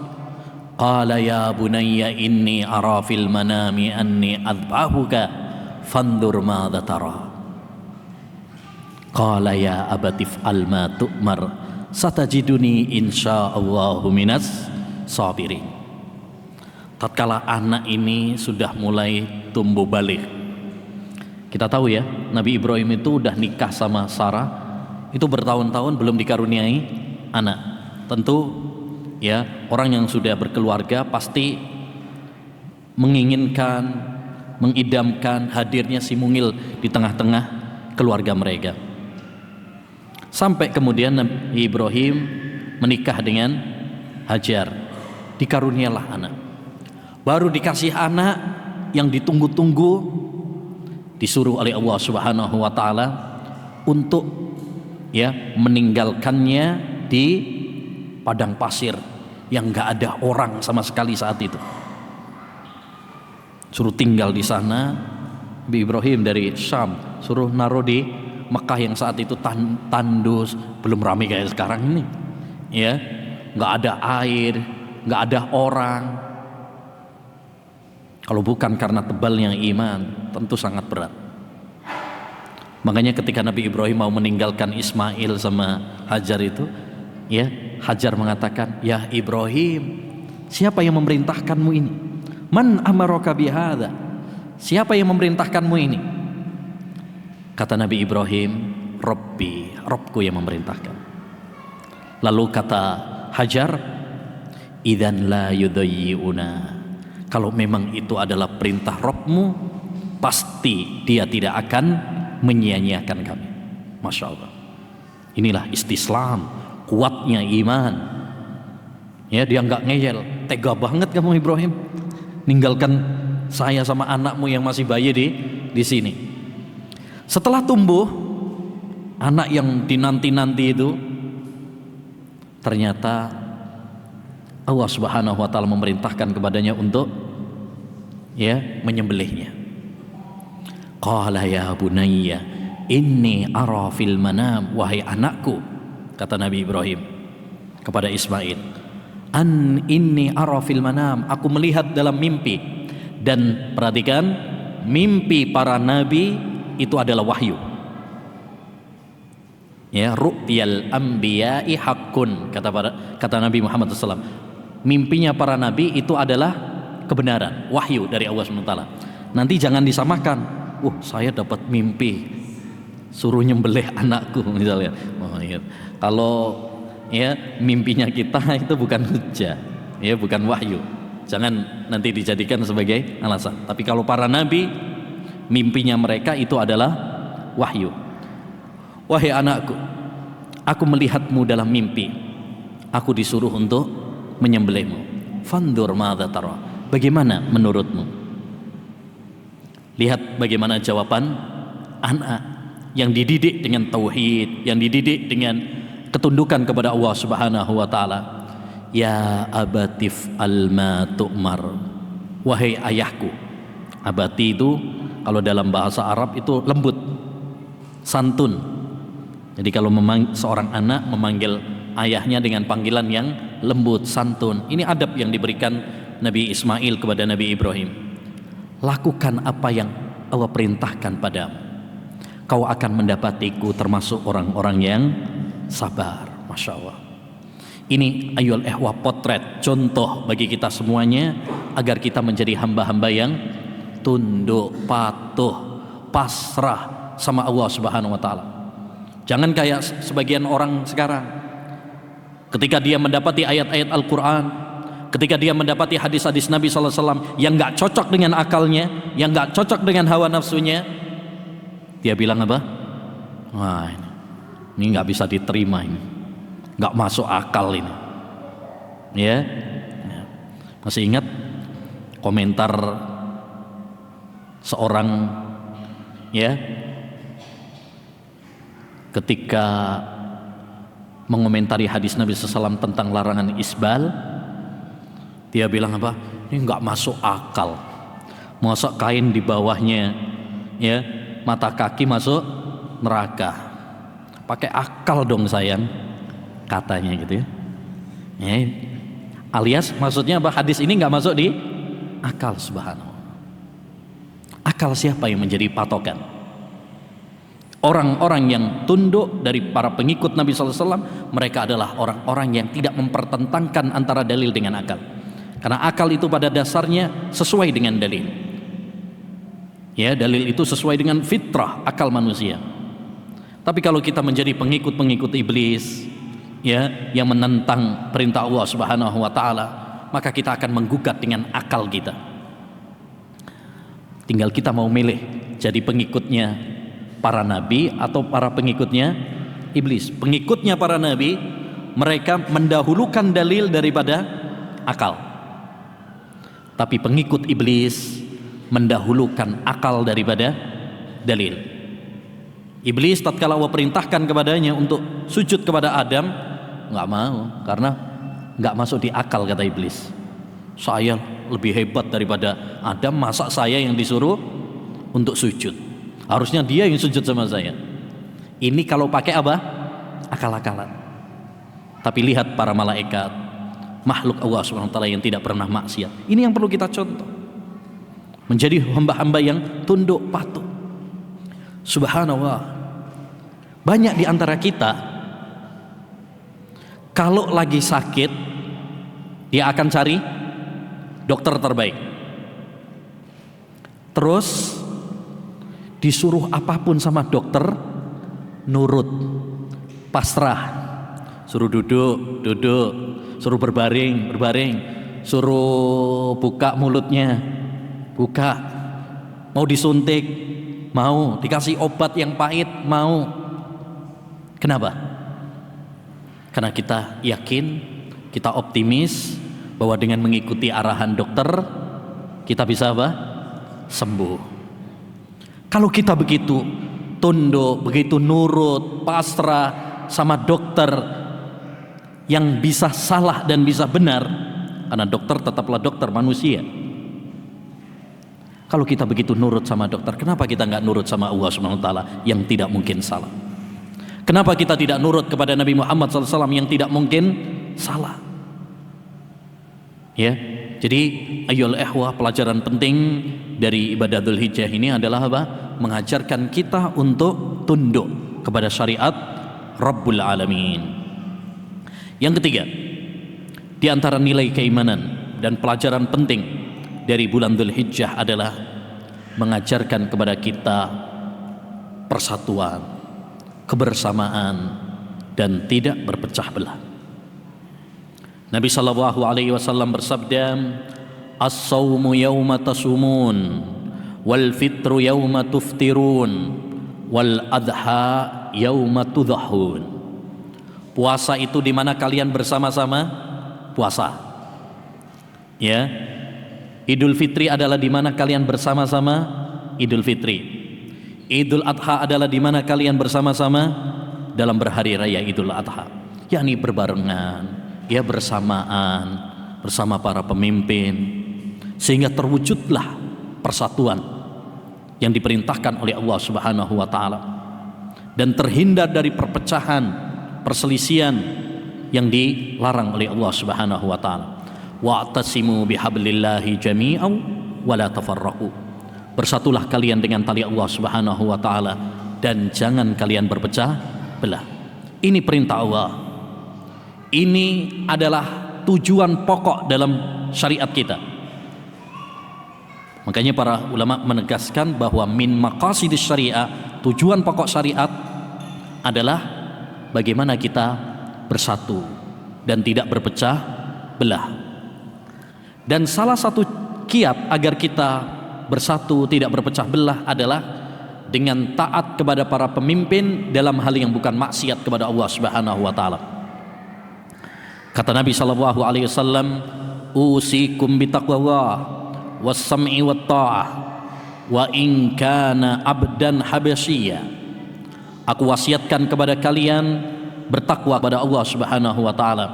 Speaker 3: qala ya bunayya inni ara fil manami anni adbahuka fandur madza tara qala ya abati fa'al ma tu'mar satajiduni insyaallahu minas sabirin. Tatkala anak ini sudah mulai tumbuh balik, kita tahu ya, Nabi Ibrahim itu udah nikah sama Sarah, itu bertahun-tahun belum dikaruniai anak. Tentu ya, orang yang sudah berkeluarga pasti menginginkan, mengidamkan hadirnya si mungil di tengah-tengah keluarga mereka. Sampai kemudian Nabi Ibrahim menikah dengan Hajar, dikarunialah anak. Baru dikasih anak yang ditunggu-tunggu, disuruh oleh Allah Subhanahu wa ta'ala untuk ya meninggalkannya di padang pasir yang gak ada orang sama sekali saat itu. Suruh tinggal di sana Nabi Ibrahim dari Syam suruh naruh di Mekah yang saat itu tandus, belum ramai kayak sekarang ini, ya, nggak ada air, nggak ada orang. Kalau bukan karena tebalnya iman, tentu sangat berat. Makanya ketika Nabi Ibrahim mau meninggalkan Ismail sama Hajar itu, ya, Hajar mengatakan, ya Ibrahim, siapa yang memerintahkanmu ini? Man amaraka bihadza? Siapa yang memerintahkanmu ini? Kata Nabi Ibrahim, Rabbi, Rabbku yang memerintahkan. Lalu kata Hajar, idzan la yudayyi'una. Kalau memang itu adalah perintah Rabbmu, pasti dia tidak akan menyia-nyiakan kami. Masya Allah. Inilah istislam, kuatnya iman. Ya, dia nggak ngeyel. Tega banget kamu Ibrahim, ninggalkan saya sama anakmu yang masih bayi di sini. Setelah tumbuh, anak yang dinanti-nanti itu ternyata Allah Subhanahu wa taala memerintahkan kepadanya untuk, ya, menyembelihnya. Qala ya bunayya inni ara fil manam, wahai anakku, kata Nabi Ibrahim kepada Ismail, an inni ara fil manam, aku melihat dalam mimpi. Dan perhatikan, mimpi para nabi itu adalah wahyu. Ya, ru'yal anbiya'i haqqun, kata Nabi Muhammad SAW. Mimpinya para nabi itu adalah kebenaran, wahyu dari Allah SWT. Nanti jangan disamakan, saya dapat mimpi suruh nyembelih anakku misalnya. Oh, iya. Kalau ya mimpinya kita itu bukan hujjah, ya, bukan wahyu. Jangan nanti dijadikan sebagai alasan. Tapi kalau para nabi, mimpinya mereka itu adalah wahyu. Wahai anakku, aku melihatmu dalam mimpi. Aku disuruh untuk menyembelihmu. Fandur madza tara. Bagaimana menurutmu? Lihat bagaimana jawaban anak yang dididik dengan tauhid, yang dididik dengan ketundukan kepada Allah Subhanahu wa taala. Ya abatif alma tu'mar, wahai ayahku. Abati itu kalau dalam bahasa Arab itu lembut, santun. Jadi kalau seorang anak memanggil ayahnya dengan panggilan yang lembut, santun, ini adab yang diberikan Nabi Ismail kepada Nabi Ibrahim. Lakukan apa yang Allah perintahkan padamu, kau akan mendapatiku termasuk orang-orang yang sabar. Masya Allah. Ini ayol ehwa potret, contoh bagi kita semuanya agar kita menjadi hamba-hamba yang tunduk, patuh, pasrah sama Allah Subhanahu wa taala. Jangan kayak sebagian orang sekarang, ketika dia mendapati ayat-ayat Al-Quran, ketika dia mendapati hadis-hadis Nabi SAW yang gak cocok dengan akalnya, yang gak cocok dengan hawa nafsunya, dia bilang apa? Wah, ini gak bisa diterima, ini gak masuk akal ini. Ya, masih ingat komentar seorang, ya, ketika mengomentari hadis Nabi SAW tentang larangan isbal, dia bilang apa? Ini nggak masuk akal. Masa kain di bawahnya, ya, mata kaki masuk neraka. Pakai akal dong sayang, katanya gitu ya. Alias maksudnya apa? Hadis ini nggak masuk di akal. Subhanallah. Akal siapa yang menjadi patokan? Orang-orang yang tunduk dari para pengikut Nabi SAW, mereka adalah orang-orang yang tidak mempertentangkan antara dalil dengan akal. Karena akal itu pada dasarnya sesuai dengan dalil. Ya, dalil itu sesuai dengan fitrah, akal manusia. Tapi kalau kita menjadi pengikut-pengikut iblis, ya, yang menentang perintah Allah Subhanahu wa taala, maka kita akan menggugat dengan akal kita. Tinggal kita mau milih jadi pengikutnya para nabi atau para pengikutnya iblis. Pengikutnya para nabi, mereka mendahulukan dalil daripada akal. Tapi pengikut iblis mendahulukan akal daripada dalil. Iblis tatkala Allah perintahkan kepadanya untuk sujud kepada Adam, nggak mau, karena nggak masuk di akal, kata iblis. Saya lebih hebat daripada Adam, masa saya yang disuruh untuk sujud. Harusnya dia yang sujud sama saya. Ini kalau pakai apa? Akal-akalan. Tapi lihat para malaikat, makhluk Allah SWT yang tidak pernah maksiat. Ini yang perlu kita contoh. Menjadi hamba-hamba yang tunduk patuh. Subhanallah. Banyak di antara kita kalau lagi sakit dia akan cari dokter terbaik. Terus disuruh apapun sama dokter nurut, pasrah. Suruh duduk, suruh berbaring, suruh buka mulutnya, buka. Mau disuntik, mau. Dikasih obat yang pahit, mau. Kenapa? Karena kita yakin, kita optimis bahwa dengan mengikuti arahan dokter kita bisa apa? Sembuh. Kalau kita begitu tunduk, begitu nurut, pasrah sama dokter yang bisa salah dan bisa benar, karena dokter tetaplah dokter manusia. Kalau kita begitu nurut sama dokter, kenapa kita nggak nurut sama Allah SWT yang tidak mungkin salah? Kenapa kita tidak nurut kepada Nabi Muhammad SAW yang tidak mungkin salah? Ya, jadi ayolah ikhwah, pelajaran penting dari ibadah Dzulhijjah ini adalah apa? Mengajarkan kita untuk tunduk kepada syariat Rabbul Alamin. Yang ketiga, di antara nilai keimanan dan pelajaran penting dari bulan Dzulhijjah adalah mengajarkan kepada kita persatuan, kebersamaan, dan tidak berpecah belah. Nabi sallallahu alaihi wasallam bersabda, "As-shaumu yauma tasumun, wal fitru yauma tuftirun, wal adha yauma tudhahun." Puasa itu di mana kalian bersama-sama puasa. Ya. Idul Fitri adalah di mana kalian bersama-sama Idul Fitri. Idul Adha adalah di mana kalian bersama-sama dalam berhari raya Idul Adha. Yakni berbarengan, ya bersamaan bersama para pemimpin, sehingga terwujudlah persatuan yang diperintahkan oleh Allah Subhanahu wa taala dan terhindar dari perpecahan, perselisihan yang dilarang oleh Allah Subhanahu wa taala. Wa'tasimu bihablillahi jami'an wa la tafarraqu. Bersatulah kalian dengan tali Allah Subhanahu wa taala dan jangan kalian berpecah belah. Ini perintah Allah. Ini adalah tujuan pokok dalam syariat kita. Makanya para ulama menegaskan bahwa min maqasidis syariah, tujuan pokok syariat adalah bagaimana kita bersatu dan tidak berpecah belah. Dan salah satu kiat agar kita bersatu tidak berpecah belah adalah dengan taat kepada para pemimpin dalam hal yang bukan maksiat kepada Allah Subhanahu wa taala. Kata Nabi sallallahu alaihi wasallam, "Usikum bitaqwallah was-sam'i wat-tha'ah wa in kana abdan habasyiyya." Aku wasiatkan kepada kalian bertakwa kepada Allah Subhanahu wa taala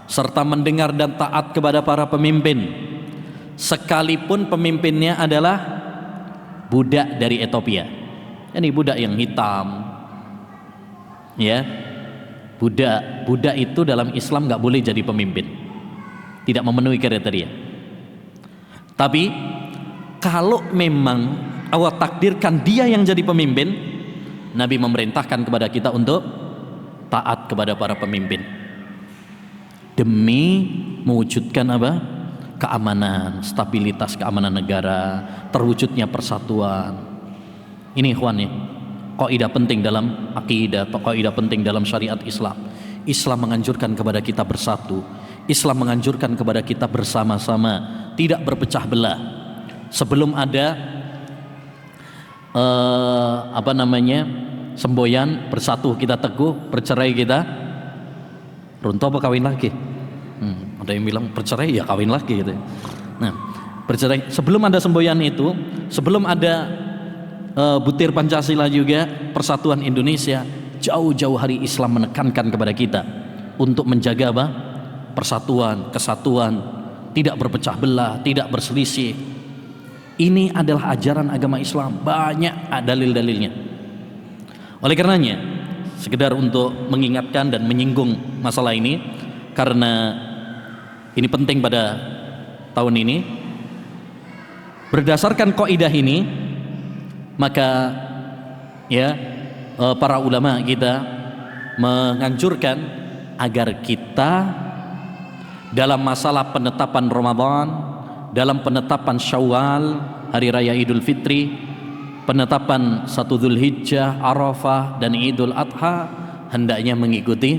Speaker 3: serta mendengar dan taat kepada para pemimpin sekalipun pemimpinnya adalah budak dari Ethiopia. Ini budak yang hitam. Ya. Budak itu dalam Islam nggak boleh jadi pemimpin. Tidak memenuhi kriteria. Tapi kalau memang Allah takdirkan dia yang jadi pemimpin, Nabi memerintahkan kepada kita untuk taat kepada para pemimpin demi mewujudkan apa? Keamanan, stabilitas keamanan negara, terwujudnya persatuan. Ini ikhwan ya, kaidah penting dalam akidah, kaidah penting dalam syariat Islam. Islam menganjurkan kepada kita bersatu. Islam menganjurkan kepada kita bersama-sama, tidak berpecah belah. Sebelum ada semboyan, bersatu kita teguh, bercerai kita runtuh apa kawin lagi? Ada yang bilang bercerai ya kawin lagi gitu. Nah, bercerai sebelum ada semboyan itu, sebelum ada butir Pancasila juga, persatuan Indonesia, jauh-jauh hari Islam menekankan kepada kita untuk menjaga apa? Persatuan, kesatuan, tidak berpecah belah, tidak berselisih. Ini adalah ajaran agama Islam, banyak dalil-dalilnya. Oleh karenanya, sekedar untuk mengingatkan dan menyinggung masalah ini, karena ini penting pada tahun ini. Berdasarkan kaidah ini, maka para ulama kita menganjurkan agar kita dalam masalah penetapan Ramadan, dalam penetapan Syawal, hari raya Idul Fitri, penetapan 1 Dzulhijjah, Arafah dan Idul Adha, hendaknya mengikuti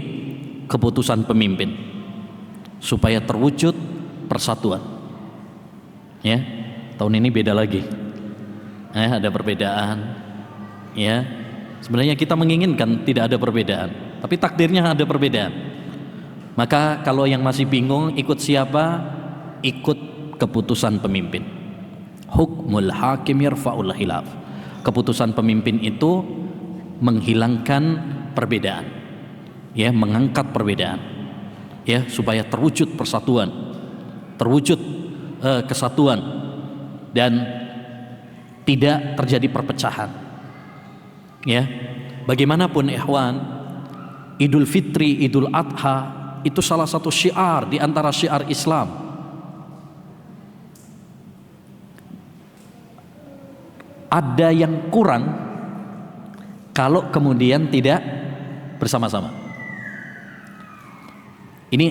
Speaker 3: keputusan pemimpin supaya terwujud persatuan. Ya, tahun ini beda lagi. Ada perbedaan. Ya, sebenarnya kita menginginkan tidak ada perbedaan, tapi takdirnya ada perbedaan. Maka kalau yang masih bingung ikut siapa, ikut keputusan pemimpin. Hukmul hakim yarfa'ul khilaf. Keputusan pemimpin itu menghilangkan perbedaan, ya, mengangkat perbedaan, ya, supaya terwujud persatuan, terwujud kesatuan, dan tidak terjadi perpecahan. Ya, bagaimanapun ikhwan, Idul Fitri, Idul Adha itu salah satu syiar di antara syiar Islam. Ada yang kurang kalau kemudian tidak bersama-sama. Ini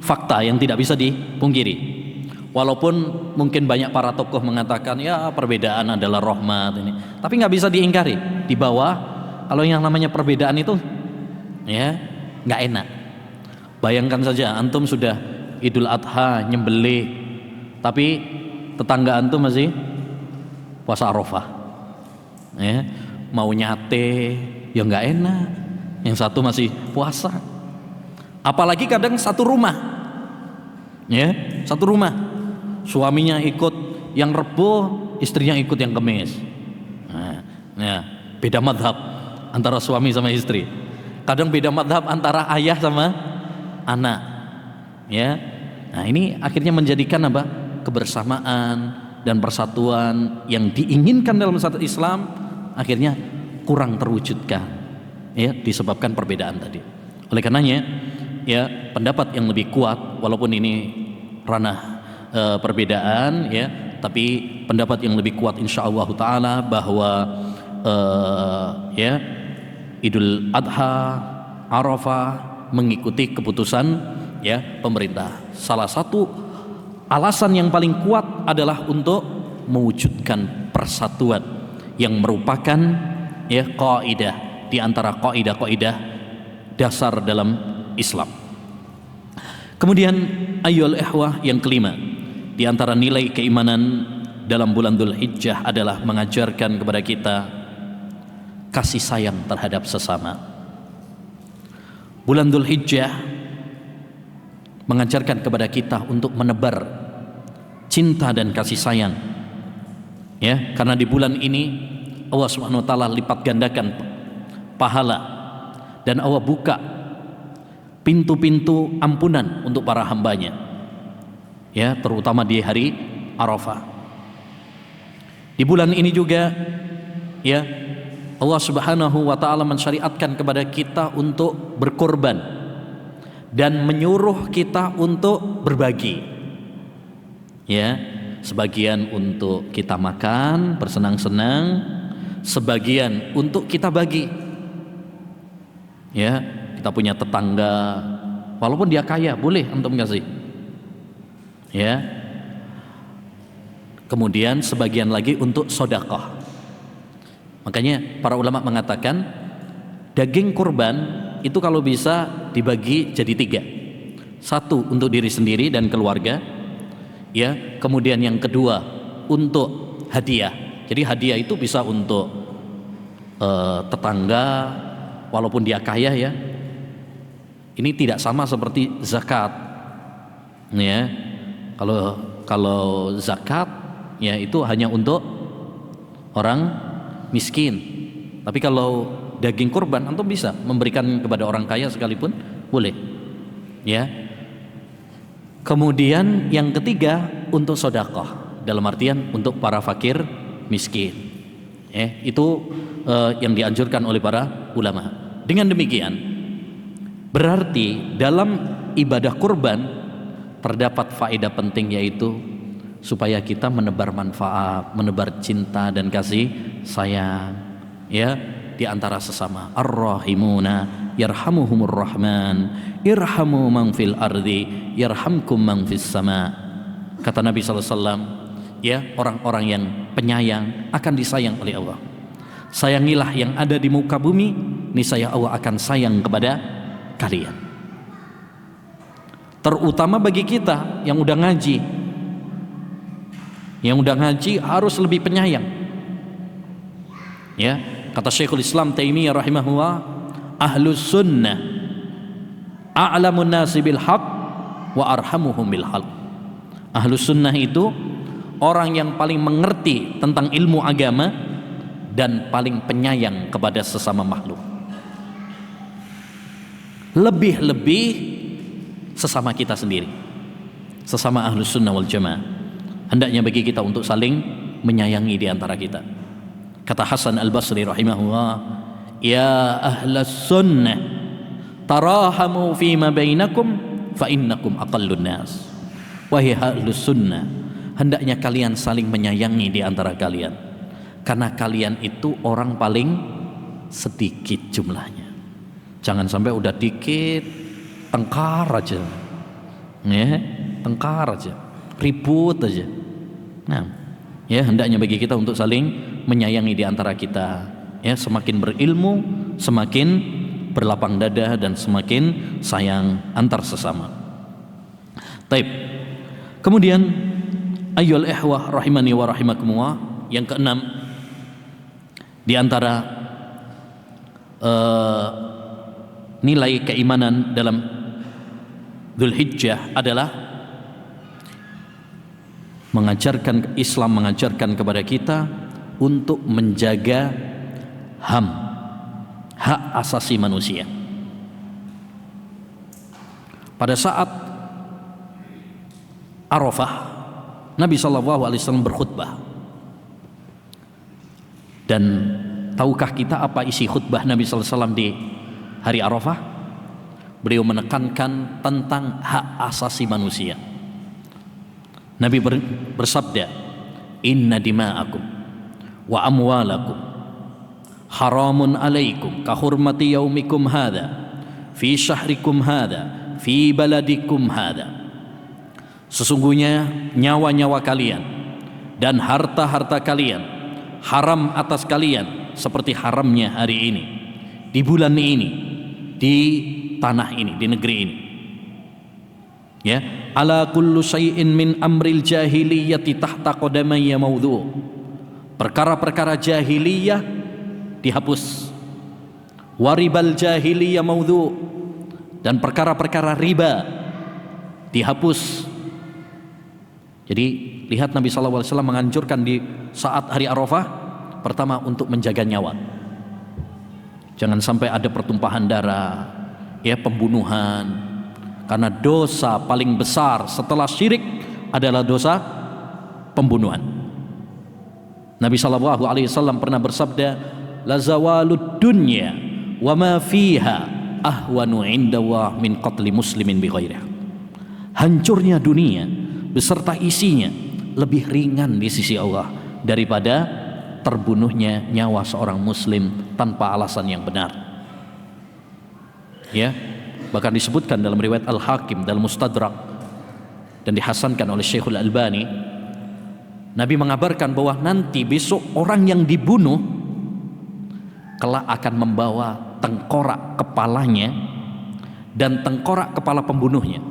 Speaker 3: fakta yang tidak bisa dipungkiri. Walaupun mungkin banyak para tokoh mengatakan ya perbedaan adalah rahmat ini, tapi nggak bisa diingkari. Di bawah, kalau yang namanya perbedaan itu ya nggak enak. Bayangkan saja antum sudah Idul Adha nyembelih, tapi tetangga antum masih puasa Arafah, ya, mau nyate ya nggak enak, yang satu masih puasa. Apalagi kadang satu rumah, ya, satu rumah, suaminya ikut yang Rebo, istrinya ikut yang Kemis. Nah, beda madhab antara suami sama istri. Kadang beda madhab antara ayah sama anak. Ya, nah ini akhirnya menjadikan apa? Kebersamaan dan persatuan yang diinginkan dalam syariat Islam akhirnya kurang terwujudkan, ya, disebabkan perbedaan tadi. Oleh karenanya, ya, pendapat yang lebih kuat, walaupun ini ranah perbedaan, ya, tapi pendapat yang lebih kuat insyaallah taala bahwa ya, Idul Adha, Arafah mengikuti keputusan, ya, pemerintah. Salah satu alasan yang paling kuat adalah untuk mewujudkan persatuan yang merupakan, ya, kaidah di antara kaidah-kaidah dasar dalam Islam. Kemudian ayyul ikhwah, yang kelima di antara nilai keimanan dalam bulan Dzulhijjah adalah mengajarkan kepada kita kasih sayang terhadap sesama. Bulan Dzulhijjah mengajarkan kepada kita untuk menebar cinta dan kasih sayang, ya, karena di bulan ini Allah Subhanahu wa taala lipat gandakan pahala dan Allah buka pintu-pintu ampunan untuk para hambanya, ya, terutama di hari Arafah. Di bulan ini juga, ya, Allah Subhanahu wa taala mensyariatkan kepada kita untuk berkorban dan menyuruh kita untuk berbagi, ya, sebagian untuk kita makan bersenang-senang, sebagian untuk kita bagi, ya. Kita punya tetangga, walaupun dia kaya, boleh antum kasih, ya. Kemudian sebagian lagi untuk sedekah. Makanya para ulama mengatakan daging kurban itu kalau bisa dibagi jadi 3. Satu untuk diri sendiri dan keluarga, ya. Kemudian yang kedua untuk hadiah. Jadi hadiah itu bisa untuk tetangga, walaupun dia kaya, ya. Ini tidak sama seperti zakat, ya. Kalau zakat, ya, itu hanya untuk orang miskin. Tapi kalau daging kurban antum bisa memberikan kepada orang kaya sekalipun boleh, ya. Kemudian yang ketiga untuk sedekah. dalam artian untuk para fakir miskin. Itu yang dianjurkan oleh para ulama. Dengan demikian berarti dalam ibadah kurban terdapat faedah penting, yaitu supaya kita menebar manfaat, menebar cinta dan kasih sayang, ya, di antara sesama. Ar-rahimuna yarhamuhumur rahman irhamu man fil ardi yarhamkum man fis sama. Kata Nabi sallallahu alaihi wasallam, ya, orang-orang yang penyayang akan disayang oleh Allah. Sayangilah yang ada di muka bumi, niscaya Allah akan sayang kepada kalian. Terutama bagi kita yang udah ngaji. Yang udah ngaji harus lebih penyayang. Ya, kata Syekhul Islam Taimiyah rahimahullah, ahlus sunnah a'lamun nasi bil haq wa arhamuhum bil haq. Ahlus sunnah itu orang yang paling mengerti tentang ilmu agama dan paling penyayang kepada sesama makhluk. Lebih-lebih sesama kita sendiri, sesama ahlus sunnah wal jamaah. Hendaknya bagi kita untuk saling menyayangi di antara kita. Kata Hasan al-Basri rahimahullah, ya ahlas sunnah tarahamu fima bainakum fa innakum aqallun nas. Wahai ahlus sunnah, hendaknya kalian saling menyayangi di antara kalian, karena kalian itu orang paling sedikit jumlahnya. Jangan sampai udah dikit tengkar aja, ya, tengkar aja, ribut aja. Nah, ya, hendaknya bagi kita untuk saling menyayangi di antara kita. Ya, semakin berilmu, semakin berlapang dada dan semakin sayang antar sesama. Taib. Kemudian ayyul ihwah rahimani wa rahimakumullah, yang keenam di antara nilai keimanan dalam Dzulhijjah adalah Islam mengajarkan kepada kita untuk menjaga hak asasi manusia. Pada saat Arafah, Nabi SAW berkhutbah. Dan tahukah kita apa isi khutbah Nabi SAW di hari Arafah? Beliau menekankan tentang hak asasi manusia. Nabi bersabda, inna dima'akum wa amwalakum haramun alaikum kahurmati yaumikum hadha fi syahrikum hadha fi baladikum hadha. Sesungguhnya nyawa-nyawa kalian dan harta-harta kalian haram atas kalian seperti haramnya hari ini, di bulan ini, di tanah ini, di negeri ini. Ya, ala kullu syai'in min amril jahiliyati tahta qadamayya maudhu. Perkara-perkara jahiliyah dihapus. Waribal jahiliyah maudhu, dan perkara-perkara riba dihapus. Jadi lihat Nabi SAW menganjurkan di saat hari Arafah, pertama untuk menjaga nyawa. Jangan sampai ada pertumpahan darah, ya, pembunuhan, karena dosa paling besar setelah syirik adalah dosa pembunuhan. Nabi SAW pernah bersabda, la zawalud dunya wa ma fiha ahwanu indallah min qatli muslimin bi ghairiha. Hancurnya dunia beserta isinya lebih ringan di sisi Allah daripada terbunuhnya nyawa seorang muslim tanpa alasan yang benar. Ya, bahkan disebutkan dalam riwayat Al-Hakim dalam Mustadrak dan dihasankan oleh Syekhul Albani, Nabi mengabarkan bahwa nanti besok orang yang dibunuh kelak akan membawa tengkorak kepalanya dan tengkorak kepala pembunuhnya.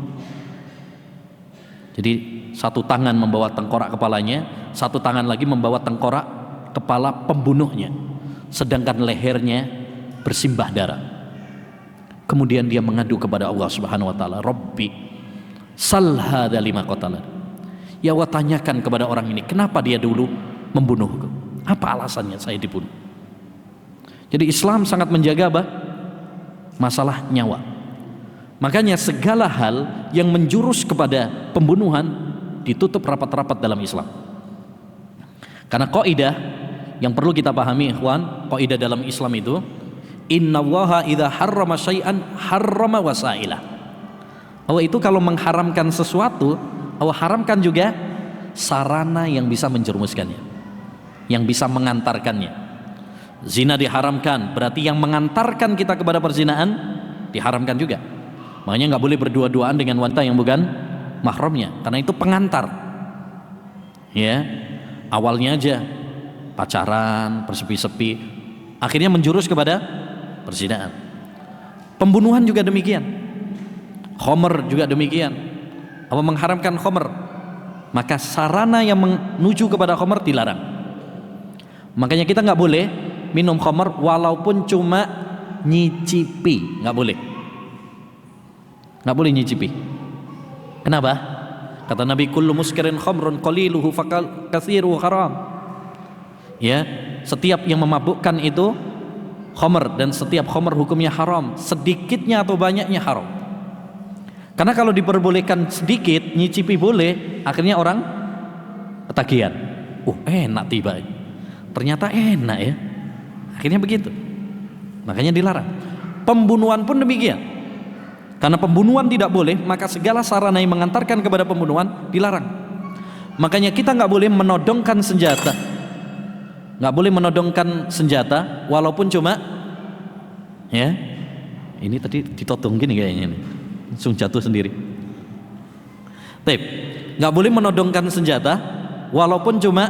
Speaker 3: Jadi satu tangan membawa tengkorak kepalanya, satu tangan lagi membawa tengkorak kepala pembunuhnya, sedangkan lehernya bersimbah darah. Kemudian dia mengadu kepada Allah Subhanahu wa taala, Rabbi sal hadza lima qatala. Ya Allah, tanyakan kepada orang ini, kenapa dia dulu membunuhku? Apa alasannya saya dibunuh? Jadi Islam sangat menjaga masalah nyawa. Makanya segala hal yang menjurus kepada pembunuhan ditutup rapat-rapat dalam Islam. Karena kaidah yang perlu kita pahami ikhwan, kaidah dalam Islam itu innallaha idza harrama syai'an harrama wasailah. Allah itu kalau mengharamkan sesuatu, Allah haramkan juga sarana yang bisa menjerumuskannya, yang bisa mengantarkannya. Zina diharamkan, berarti yang mengantarkan kita kepada perzinaan diharamkan juga. Makanya nggak boleh berdua-duaan dengan wanita yang bukan mahramnya, karena itu pengantar. Ya, awalnya aja pacaran, bersepi-sepi, akhirnya menjurus kepada perzinaan. Pembunuhan juga demikian, khomer juga demikian. Allah mengharamkan khomer, maka sarana yang menuju kepada khomer dilarang. Makanya kita nggak boleh minum khomer walaupun cuma nyicipi, nggak boleh. Nggak boleh nyicipi. Kenapa? Kata Nabi, kullu muskirin khamrun qaliluhu fakal katsiruhu haram. Ya, setiap yang memabukkan itu khamr, dan setiap khamr hukumnya haram, sedikitnya atau banyaknya haram. Karena kalau diperbolehkan sedikit, nyicipi boleh, akhirnya orang ketagihan. Enak tiba. Ternyata enak ya. Akhirnya begitu. Makanya dilarang. Pembunuhan pun demikian. Karena pembunuhan tidak boleh, maka segala sarana yang mengantarkan kepada pembunuhan dilarang. Makanya kita nggak boleh menodongkan senjata. Nggak boleh menodongkan senjata walaupun cuma ya. Ini tadi ditodong gini kayaknya nih. Langsung jatuh sendiri. Tip. Nggak boleh menodongkan senjata walaupun cuma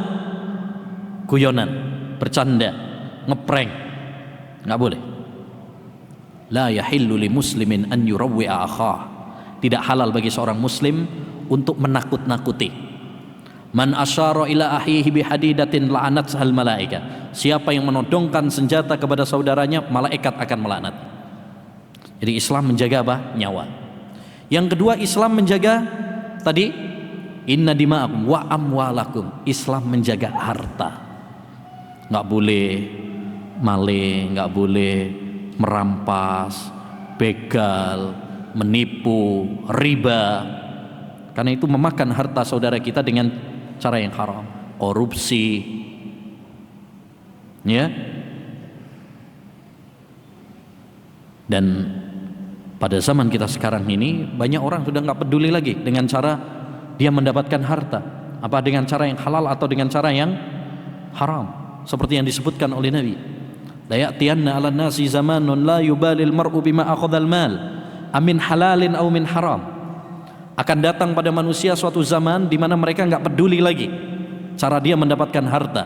Speaker 3: guyonan, bercanda, ngeprank, nggak boleh. La yahillu li muslimin an yurawwi'a akhah. Tidak halal bagi seorang muslim untuk menakut-nakuti. Man asyara ila ahihi bihadidatin la'anatsal malaika. Siapa yang menodongkan senjata kepada saudaranya, malaikat akan melaknat. Jadi Islam menjaga apa? Nyawa. Yang kedua, Islam menjaga tadi inna dima'akum wa amwalakum. Islam menjaga harta. Nggak boleh maling, nggak boleh merampas, begal, menipu, riba. Karena itu memakan harta saudara kita dengan cara yang haram, korupsi. Ya. Dan pada zaman kita sekarang ini banyak orang sudah nggak peduli lagi dengan cara dia mendapatkan harta, apa dengan cara yang halal atau dengan cara yang haram. Seperti yang disebutkan oleh Nabi, la ya'tiyanna 'alan nasi zamanun la yubalil mar'u bima akhadhal mal amin halalin aw min haram. Akan datang pada manusia suatu zaman di mana mereka enggak peduli lagi cara dia mendapatkan harta,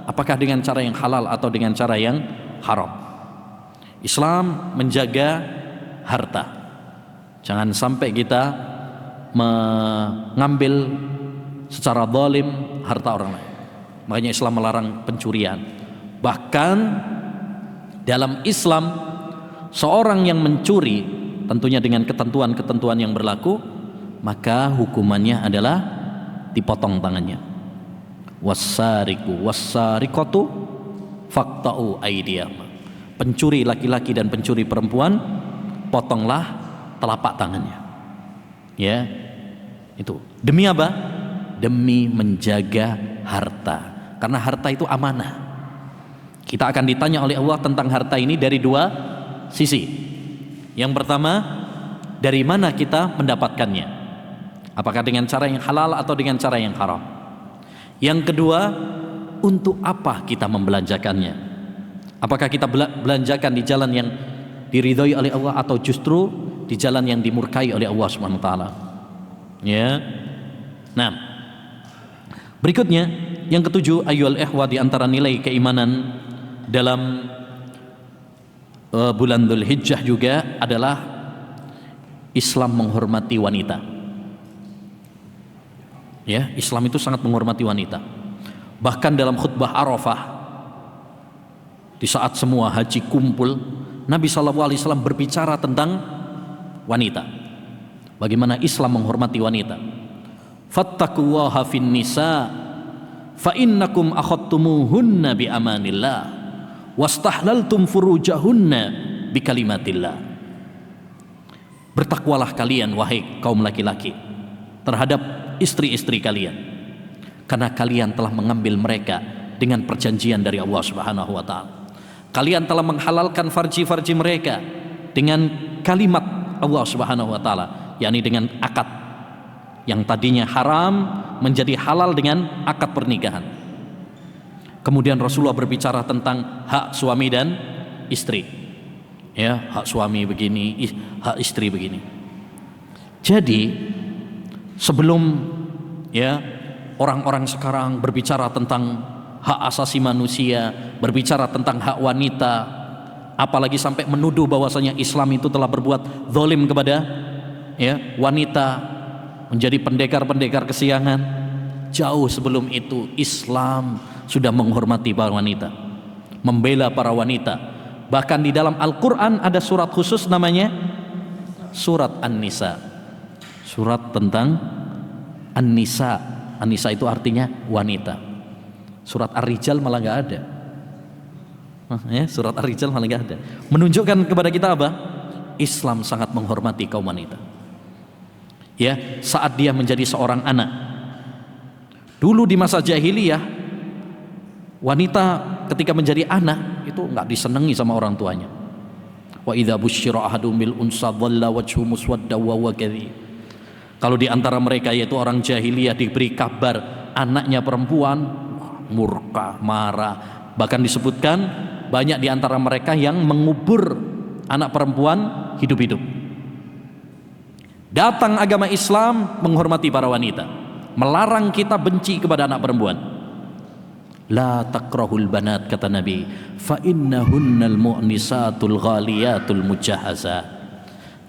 Speaker 3: apakah dengan cara yang halal atau dengan cara yang haram. Islam menjaga harta. Jangan sampai kita mengambil secara zalim harta orang lain. Makanya Islam melarang pencurian. Bahkan dalam Islam, seorang yang mencuri tentunya dengan ketentuan-ketentuan yang berlaku, maka hukumannya adalah dipotong tangannya. Wassariqu wassariqatu faqta'u aydiyahum. Pencuri laki-laki dan pencuri perempuan, potonglah telapak tangannya. Ya. Itu. Demi apa? Demi menjaga harta. Karena harta itu amanah. Kita akan ditanya oleh Allah tentang harta ini dari dua sisi. Yang pertama, dari mana kita mendapatkannya? Apakah dengan cara yang halal atau dengan cara yang haram? Yang kedua, untuk apa kita membelanjakannya? Apakah kita belanjakan di jalan yang diridhoi oleh Allah atau justru di jalan yang dimurkai oleh Allah Subhanahu wa taala? Ya. Nah, berikutnya yang ketujuh, ayyuhal ikhwah, di antara nilai keimanan dalam bulan Dzulhijjah juga adalah Islam menghormati wanita. Ya, Islam itu sangat menghormati wanita. Bahkan dalam khutbah Arafah, di saat semua haji kumpul, Nabi SAW berbicara tentang wanita. Bagaimana Islam menghormati wanita. Fattaqullaha fin nisa fa innakum akhadtumuhunna bi amanillah wastahlaltum furujahunna bi kalimatillah. Bertakwalah kalian wahai kaum laki-laki terhadap istri-istri kalian, karena kalian telah mengambil mereka dengan perjanjian dari Allah Subhanahu wa taala. Kalian telah menghalalkan farji-farji mereka dengan kalimat Allah Subhanahu wa taala, yakni dengan akad yang tadinya haram menjadi halal dengan akad pernikahan. Kemudian Rasulullah berbicara tentang hak suami dan istri. Ya, hak suami begini, hak istri begini. Jadi sebelum ya orang-orang sekarang berbicara tentang hak asasi manusia, berbicara tentang hak wanita, apalagi sampai menuduh bahwasanya Islam itu telah berbuat zalim kepada ya wanita, menjadi pendekar-pendekar kesiangan. Jauh sebelum itu Islam sudah menghormati para wanita, membela para wanita. Bahkan di dalam Al-Quran ada surat khusus namanya surat An-Nisa, surat tentang An-Nisa. An-Nisa itu artinya wanita. Surat Ar-Rijal malah nggak ada. Ya, surat Ar-Rijal malah nggak ada. Menunjukkan kepada kita apa? Islam sangat menghormati kaum wanita. Ya, saat dia menjadi seorang anak. Dulu di masa jahiliyah, wanita ketika menjadi anak itu nggak disenangi sama orang tuanya. Wa idza busyira ahadum bil unsa dhalla wajhu muswadda wa huwa kadhib. Kalau di antara mereka yaitu orang jahiliyah diberi kabar anaknya perempuan, murka, marah. Bahkan disebutkan banyak di antara mereka yang mengubur anak perempuan hidup-hidup. Datang agama Islam menghormati para wanita, melarang kita benci kepada anak perempuan. La takrahul banat, kata Nabi, fa innahunnal mu'nisatul ghaliyatul mujahazat.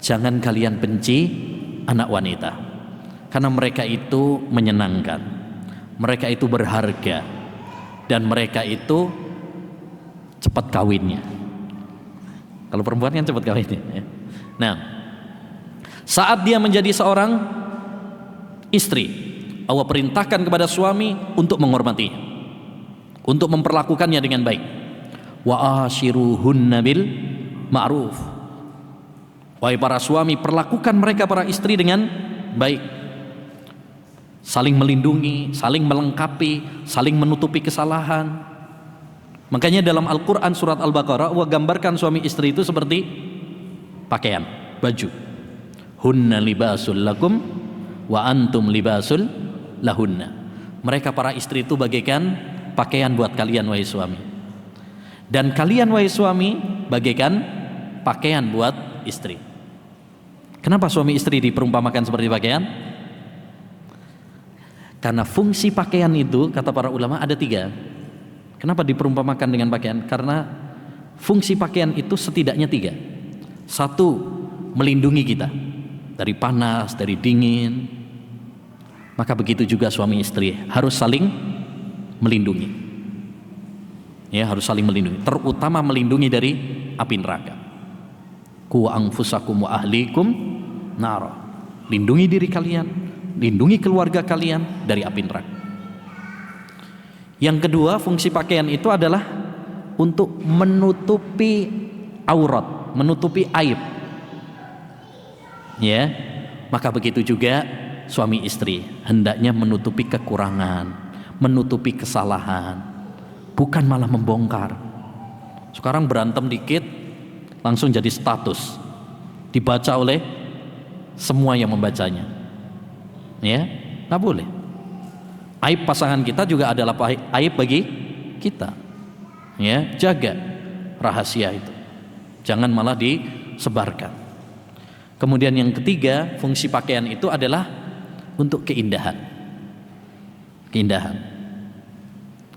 Speaker 3: Jangan kalian benci anak wanita, karena mereka itu menyenangkan, mereka itu berharga, dan mereka itu cepat kawinnya. Kalau perempuan kan cepat kawinnya ya. Nah, saat dia menjadi seorang istri, Allah perintahkan kepada suami untuk menghormatinya, untuk memperlakukannya dengan baik. Wa ashiruhunna bil ma'ruf. Wahai para suami, perlakukan mereka para istri dengan baik, saling melindungi, saling melengkapi, saling menutupi kesalahan. Makanya dalam Al-Quran surat Al-Baqarah Allah gambarkan suami istri itu seperti pakaian, baju. Hunna libasul lakum wa antum libasul lahunna. Mereka para istri itu bagaikan pakaian buat kalian wahai suami, dan kalian wahai suami bagaikan pakaian buat istri. Kenapa suami istri diperumpamakan seperti pakaian? Karena fungsi pakaian itu, kata para ulama, ada 3. Kenapa diperumpamakan dengan pakaian? Karena fungsi pakaian itu setidaknya 3. 1, melindungi kita dari panas, dari dingin. Maka begitu juga suami istri harus saling melindungi. Ya, harus saling melindungi, terutama melindungi dari api neraka. Ku anfusakum wa ahlikum nara. Lindungi diri kalian, lindungi keluarga kalian dari api neraka. Yang kedua, fungsi pakaian itu adalah untuk menutupi aurat, menutupi aib. Ya, maka begitu juga suami istri hendaknya menutupi kekurangan, menutupi kesalahan, bukan malah membongkar. Sekarang berantem dikit langsung jadi status, dibaca oleh semua yang membacanya. Ya, nggak boleh. Aib pasangan kita juga adalah aib bagi kita. Ya, jaga rahasia itu, jangan malah disebarkan. Kemudian yang ketiga, fungsi pakaian itu adalah untuk keindahan. Keindahan.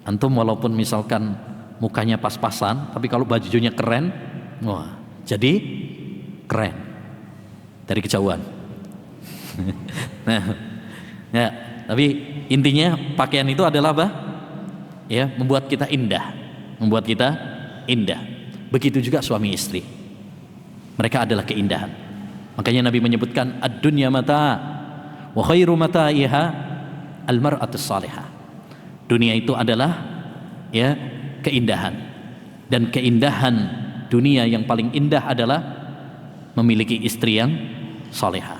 Speaker 3: Antum walaupun misalkan mukanya pas-pasan, tapi kalau bajunya keren, wah, jadi keren dari kejauhan. Nah, ya, tapi intinya pakaian itu adalah apa? Ya, membuat kita indah, membuat kita indah. Begitu juga suami istri, mereka adalah keindahan. Makanya Nabi menyebutkan ad-dunya mata wa khairu mata'iha al-mar'atus salihah. Dunia itu adalah ya keindahan, dan keindahan dunia yang paling indah adalah memiliki istri yang salihah.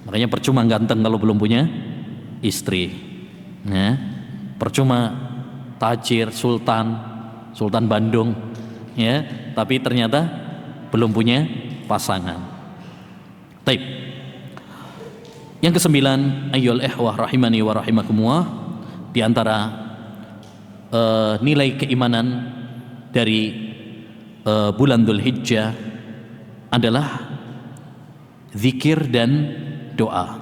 Speaker 3: Makanya percuma ganteng kalau belum punya istri, ya. Percuma tajir, sultan Bandung, ya, tapi ternyata belum punya pasangan. Taib. Yang kesembilan, ayyul ikhwah rahimani wa rahimakumullah, di antara nilai keimanan dari bulan Dzulhijjah adalah zikir dan doa.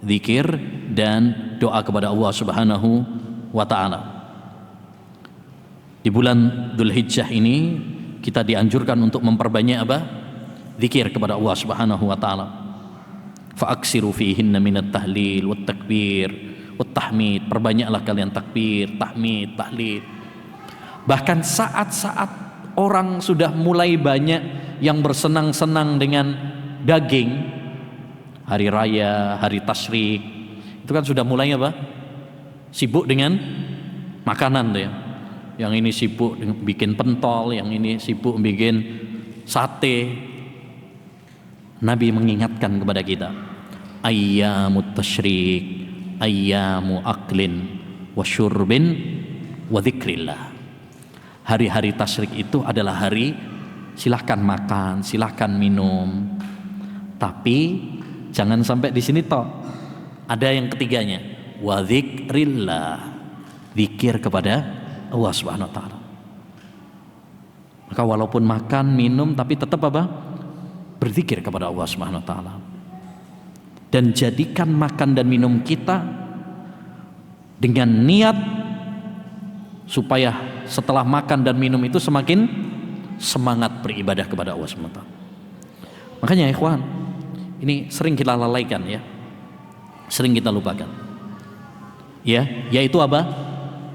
Speaker 3: Zikir dan doa kepada Allah Subhanahu wa taala. Di bulan Dzulhijjah ini kita dianjurkan untuk memperbanyak apa? Zikir kepada Allah Subhanahu wa taala. Fa'aksiru fihinna minat tahlil wat takbir wat tahmid. Perbanyaklah kalian takbir, tahmid, tahlil. Bahkan saat-saat orang sudah mulai banyak yang bersenang-senang dengan daging, hari raya, hari tasyrik, itu kan sudah mulai apa? Sibuk dengan makanan tuh ya. Yang ini sibuk bikin pentol, yang ini sibuk bikin sate. Nabi mengingatkan kepada kita, ayyamut tasyrik, ayyamu aklin wa syurbin wa dzikrillah. Hari-hari tasyrik itu adalah hari silahkan makan, silahkan minum, tapi jangan sampai di sini toh. Ada yang ketiganya, wa dzikrillah, zikir kepada Allah Subhanahu wa taala. Maka walaupun makan, minum, tapi tetap apa? Berzikir kepada Allah Subhanahu wa taala. Dan jadikan makan dan minum kita dengan niat supaya setelah makan dan minum itu semakin semangat beribadah kepada Allah Subhanahu wa taala. Makanya ikhwan, ini sering kita lalaikan ya. Sering kita lupakan. Ya, yaitu apa?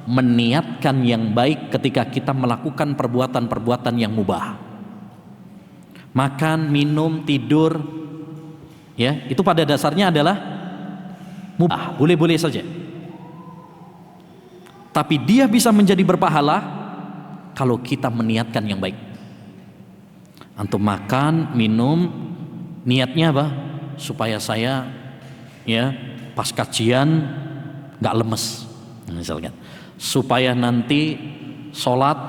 Speaker 3: Meniatkan yang baik ketika kita melakukan perbuatan-perbuatan yang mubah. Makan, minum, tidur, ya, itu pada dasarnya adalah mubah, boleh-boleh saja. Tapi dia bisa menjadi berpahala kalau kita meniatkan yang baik. Antum makan, minum, niatnya apa? Supaya saya ya pas kajian nggak lemes, misalkan. Supaya nanti sholat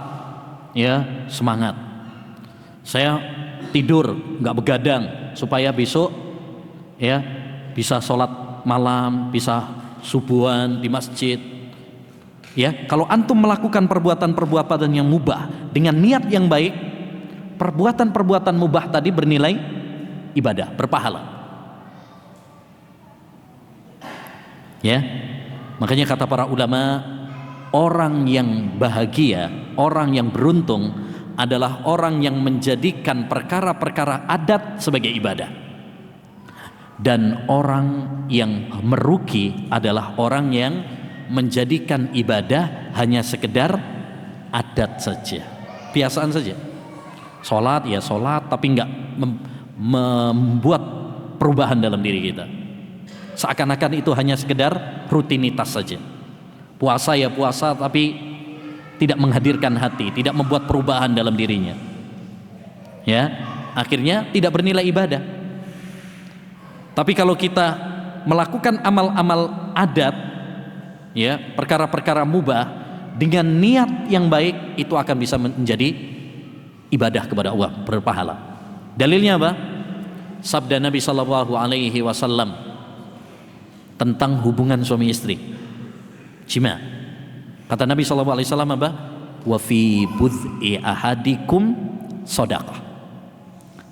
Speaker 3: ya semangat. Saya tidur nggak begadang supaya besok ya bisa sholat malam, bisa subuhan di masjid. Ya, kalau antum melakukan perbuatan-perbuatan yang mubah dengan niat yang baik, perbuatan-perbuatan mubah tadi bernilai ibadah, berpahala. Ya, makanya kata para ulama, orang yang bahagia, orang yang beruntung adalah orang yang menjadikan perkara-perkara adat sebagai ibadah. Dan orang yang merugi adalah orang yang menjadikan ibadah hanya sekedar adat saja, kebiasaan saja. Sholat ya sholat, tapi nggak membuat perubahan dalam diri kita. Seakan-akan itu hanya sekedar rutinitas saja. Puasa ya puasa, tapi tidak menghadirkan hati, tidak membuat perubahan dalam dirinya. Ya, akhirnya tidak bernilai ibadah. Tapi kalau kita melakukan amal-amal adat, ya, perkara-perkara mubah dengan niat yang baik, itu akan bisa menjadi ibadah kepada Allah, berpahala. Dalilnya apa? Sabda Nabi sallallahu alaihi wasallam tentang hubungan suami istri, jima. Kata Nabi sallallahu alaihi wasallam apa? Wa fi bud'i ahadikum shadaqah.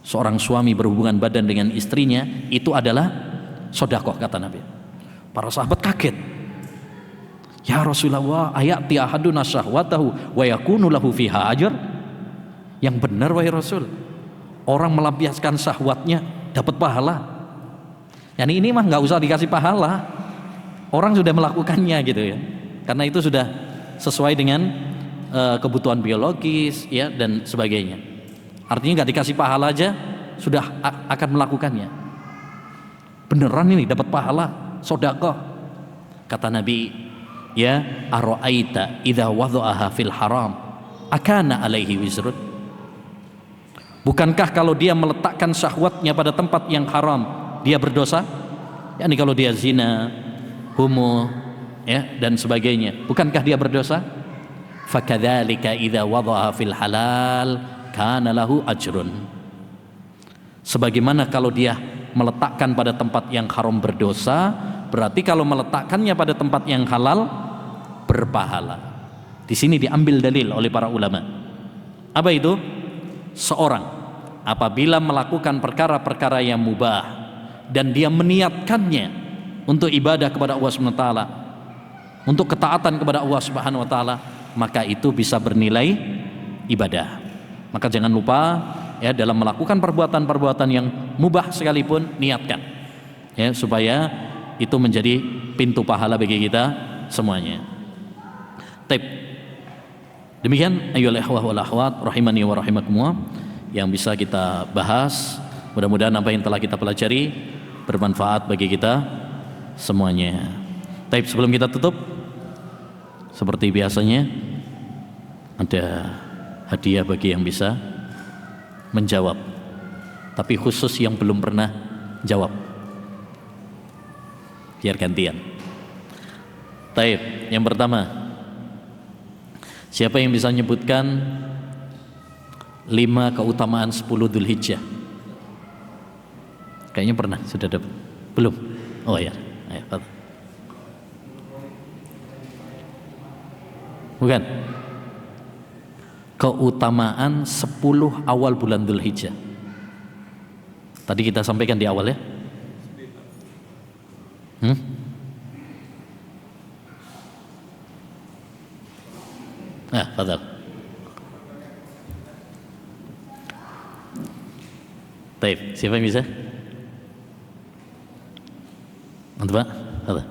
Speaker 3: Seorang suami berhubungan badan dengan istrinya itu adalah sedekah, kata Nabi. Para sahabat kaget. Ya Rasulullah, ayati ahaduna syahwatahu wa yakunu lahu fiha ajr? Yang benar wahai Rasul, orang melampiaskan syahwatnya dapat pahala. Yani ini mah nggak usah dikasih pahala, orang sudah melakukannya gitu ya. Karena itu sudah sesuai dengan kebutuhan biologis ya dan sebagainya. Artinya nggak dikasih pahala aja sudah akan melakukannya. Beneran ini dapat pahala, sedekah. Kata Nabi, ya ara'aita idza wada'aha fil haram akana alaihi wizrun. Bukankah kalau dia meletakkan syahwatnya pada tempat yang haram, dia berdosa? Yani kalau dia zina, homo, ya dan sebagainya, bukankah dia berdosa? fakadzalika idza wadha'a fil halal kana lahu ajrun. Sebagaimana kalau dia meletakkan pada tempat yang haram berdosa, berarti kalau meletakkannya pada tempat yang halal berpahala. Di sini diambil dalil oleh para ulama. Apa itu? Seorang apabila melakukan perkara-perkara yang mubah dan dia meniatkannya untuk ibadah kepada Allah Subhanahu wa taala, untuk ketaatan kepada Allah Subhanahu wa taala, maka itu bisa bernilai ibadah. Maka jangan lupa ya, dalam melakukan perbuatan-perbuatan yang mubah sekalipun niatkan ya, supaya itu menjadi pintu pahala bagi kita semuanya. Taib. Demikian ayyuhal ikhwah wal akhwat rahimani wa rahimakumullah yang bisa kita bahas. Mudah-mudahan apa yang telah kita pelajari bermanfaat bagi kita semuanya. Taib, sebelum kita tutup, seperti biasanya ada hadiah bagi yang bisa menjawab, tapi khusus yang belum pernah jawab, biar gantian. Taib, yang pertama, siapa yang bisa menyebutkan 5 keutamaan 10 Dzulhijjah? Kayaknya pernah, sudah dapat? Belum? Oh ya, ayo, bukan? Keutamaan 10 awal bulan Dzulhijjah. Tadi kita sampaikan di awal ya. Nah, fadhal. Baik, siapa yang bisa? Antum, Pak? Fadhal.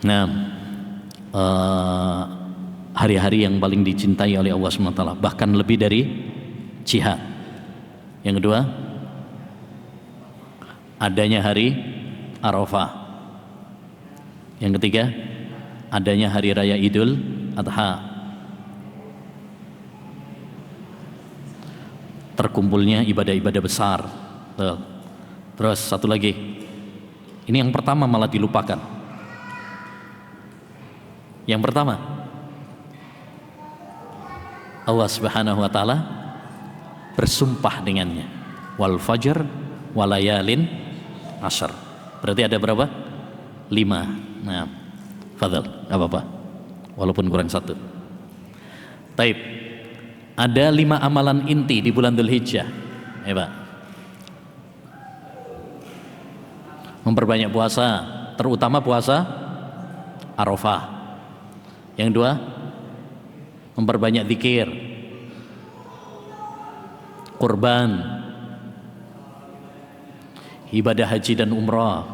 Speaker 3: Nah, hari-hari yang paling dicintai oleh Allah SWT, bahkan lebih dari jihad. Yang kedua, adanya hari Arafah. Yang ketiga, adanya hari raya Idul Adha, terkumpulnya ibadah-ibadah besar. Terus satu lagi, ini yang pertama malah dilupakan. Yang pertama, Allah Subhanahu wa taala bersumpah dengannya, wal fajr walayalin ashr. Berarti ada berapa? 5. Nah, fadhal, enggak apa-apa, walaupun kurang 1. Taib. Ada 5 amalan inti di bulan Dzulhijjah. Pak, memperbanyak puasa, terutama puasa Arafah. Yang kedua, memperbanyak zikir, kurban, ibadah haji dan umrah,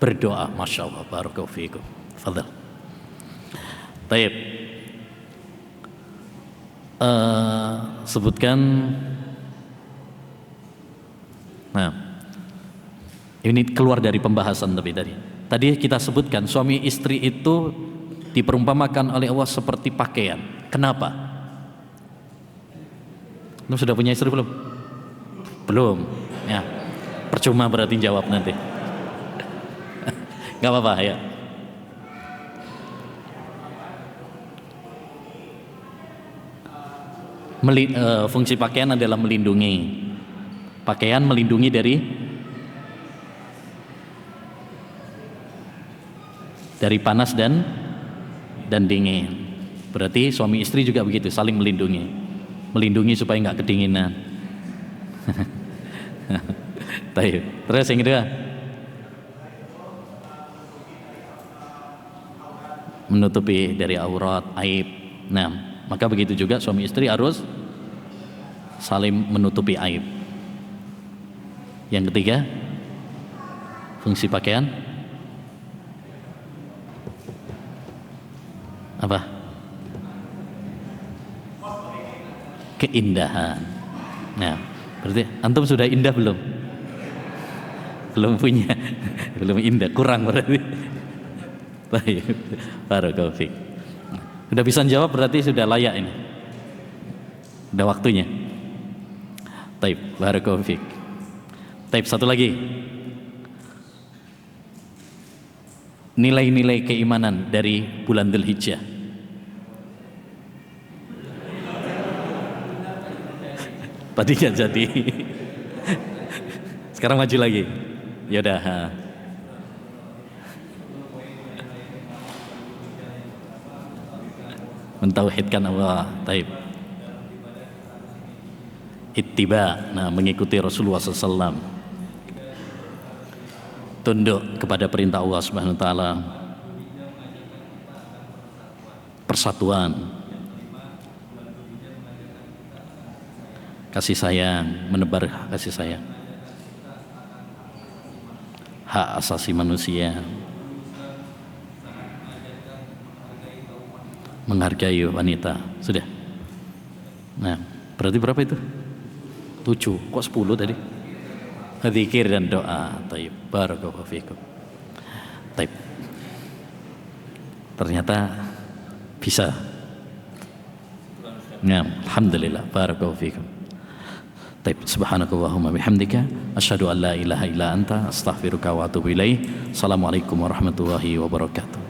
Speaker 3: berdoa. Masya Allah, barakallahu fiikum. Fadhal. Taib. Sebutkan. Nah, ini keluar dari pembahasan tapi tadi kita sebutkan suami istri itu diperumpamakan oleh Allah seperti pakaian. Kenapa? Lu sudah punya istri belum? Belum. Ya, percuma berarti jawab nanti. Gak apa-apa ya. Fungsi pakaian adalah melindungi. Pakaian melindungi dari panas dan dingin. Berarti suami istri juga begitu, saling melindungi supaya nggak kedinginan. Terus yang kedua, menutupi dari aurat, aib. Nah, maka begitu juga suami istri harus saling menutupi aib. Yang ketiga, fungsi pakaian apa? Keindahan. Nah, berarti antum sudah indah belum? Belum punya, belum indah, kurang berarti. Baik, barakallahu fiik. Sudah bisa jawab berarti sudah layak ini. Sudah waktunya. Taib, barakallahu fiik. Taib, satu lagi. nilai-nilai keimanan dari bulan Dzulhijjah. Tadi nggak jadi. Sekarang maju lagi. Ya udah. Mentauhidkan Allah. Taib. Ittiba, nah mengikuti Rasulullah SAW. Tunduk kepada perintah Allah Subhanahu wa taala. Persatuan. Kasih sayang, menebar kasih sayang. Hak asasi manusia. Menghargai wanita. Sudah. Nah, berarti berapa itu? 7. Kok 10 tadi? Zikir dan doa. Taib. Barakallahu fikum. Taib. Ternyata bisa. Nah, alhamdulillah. Barakallahu fikum. Taib. Subhanakallahumma bihamdika asyhadu an la ilaha illa anta astaghfiruka wa atubu ilaik. Assalamualaikum warahmatullahi wabarakatuh.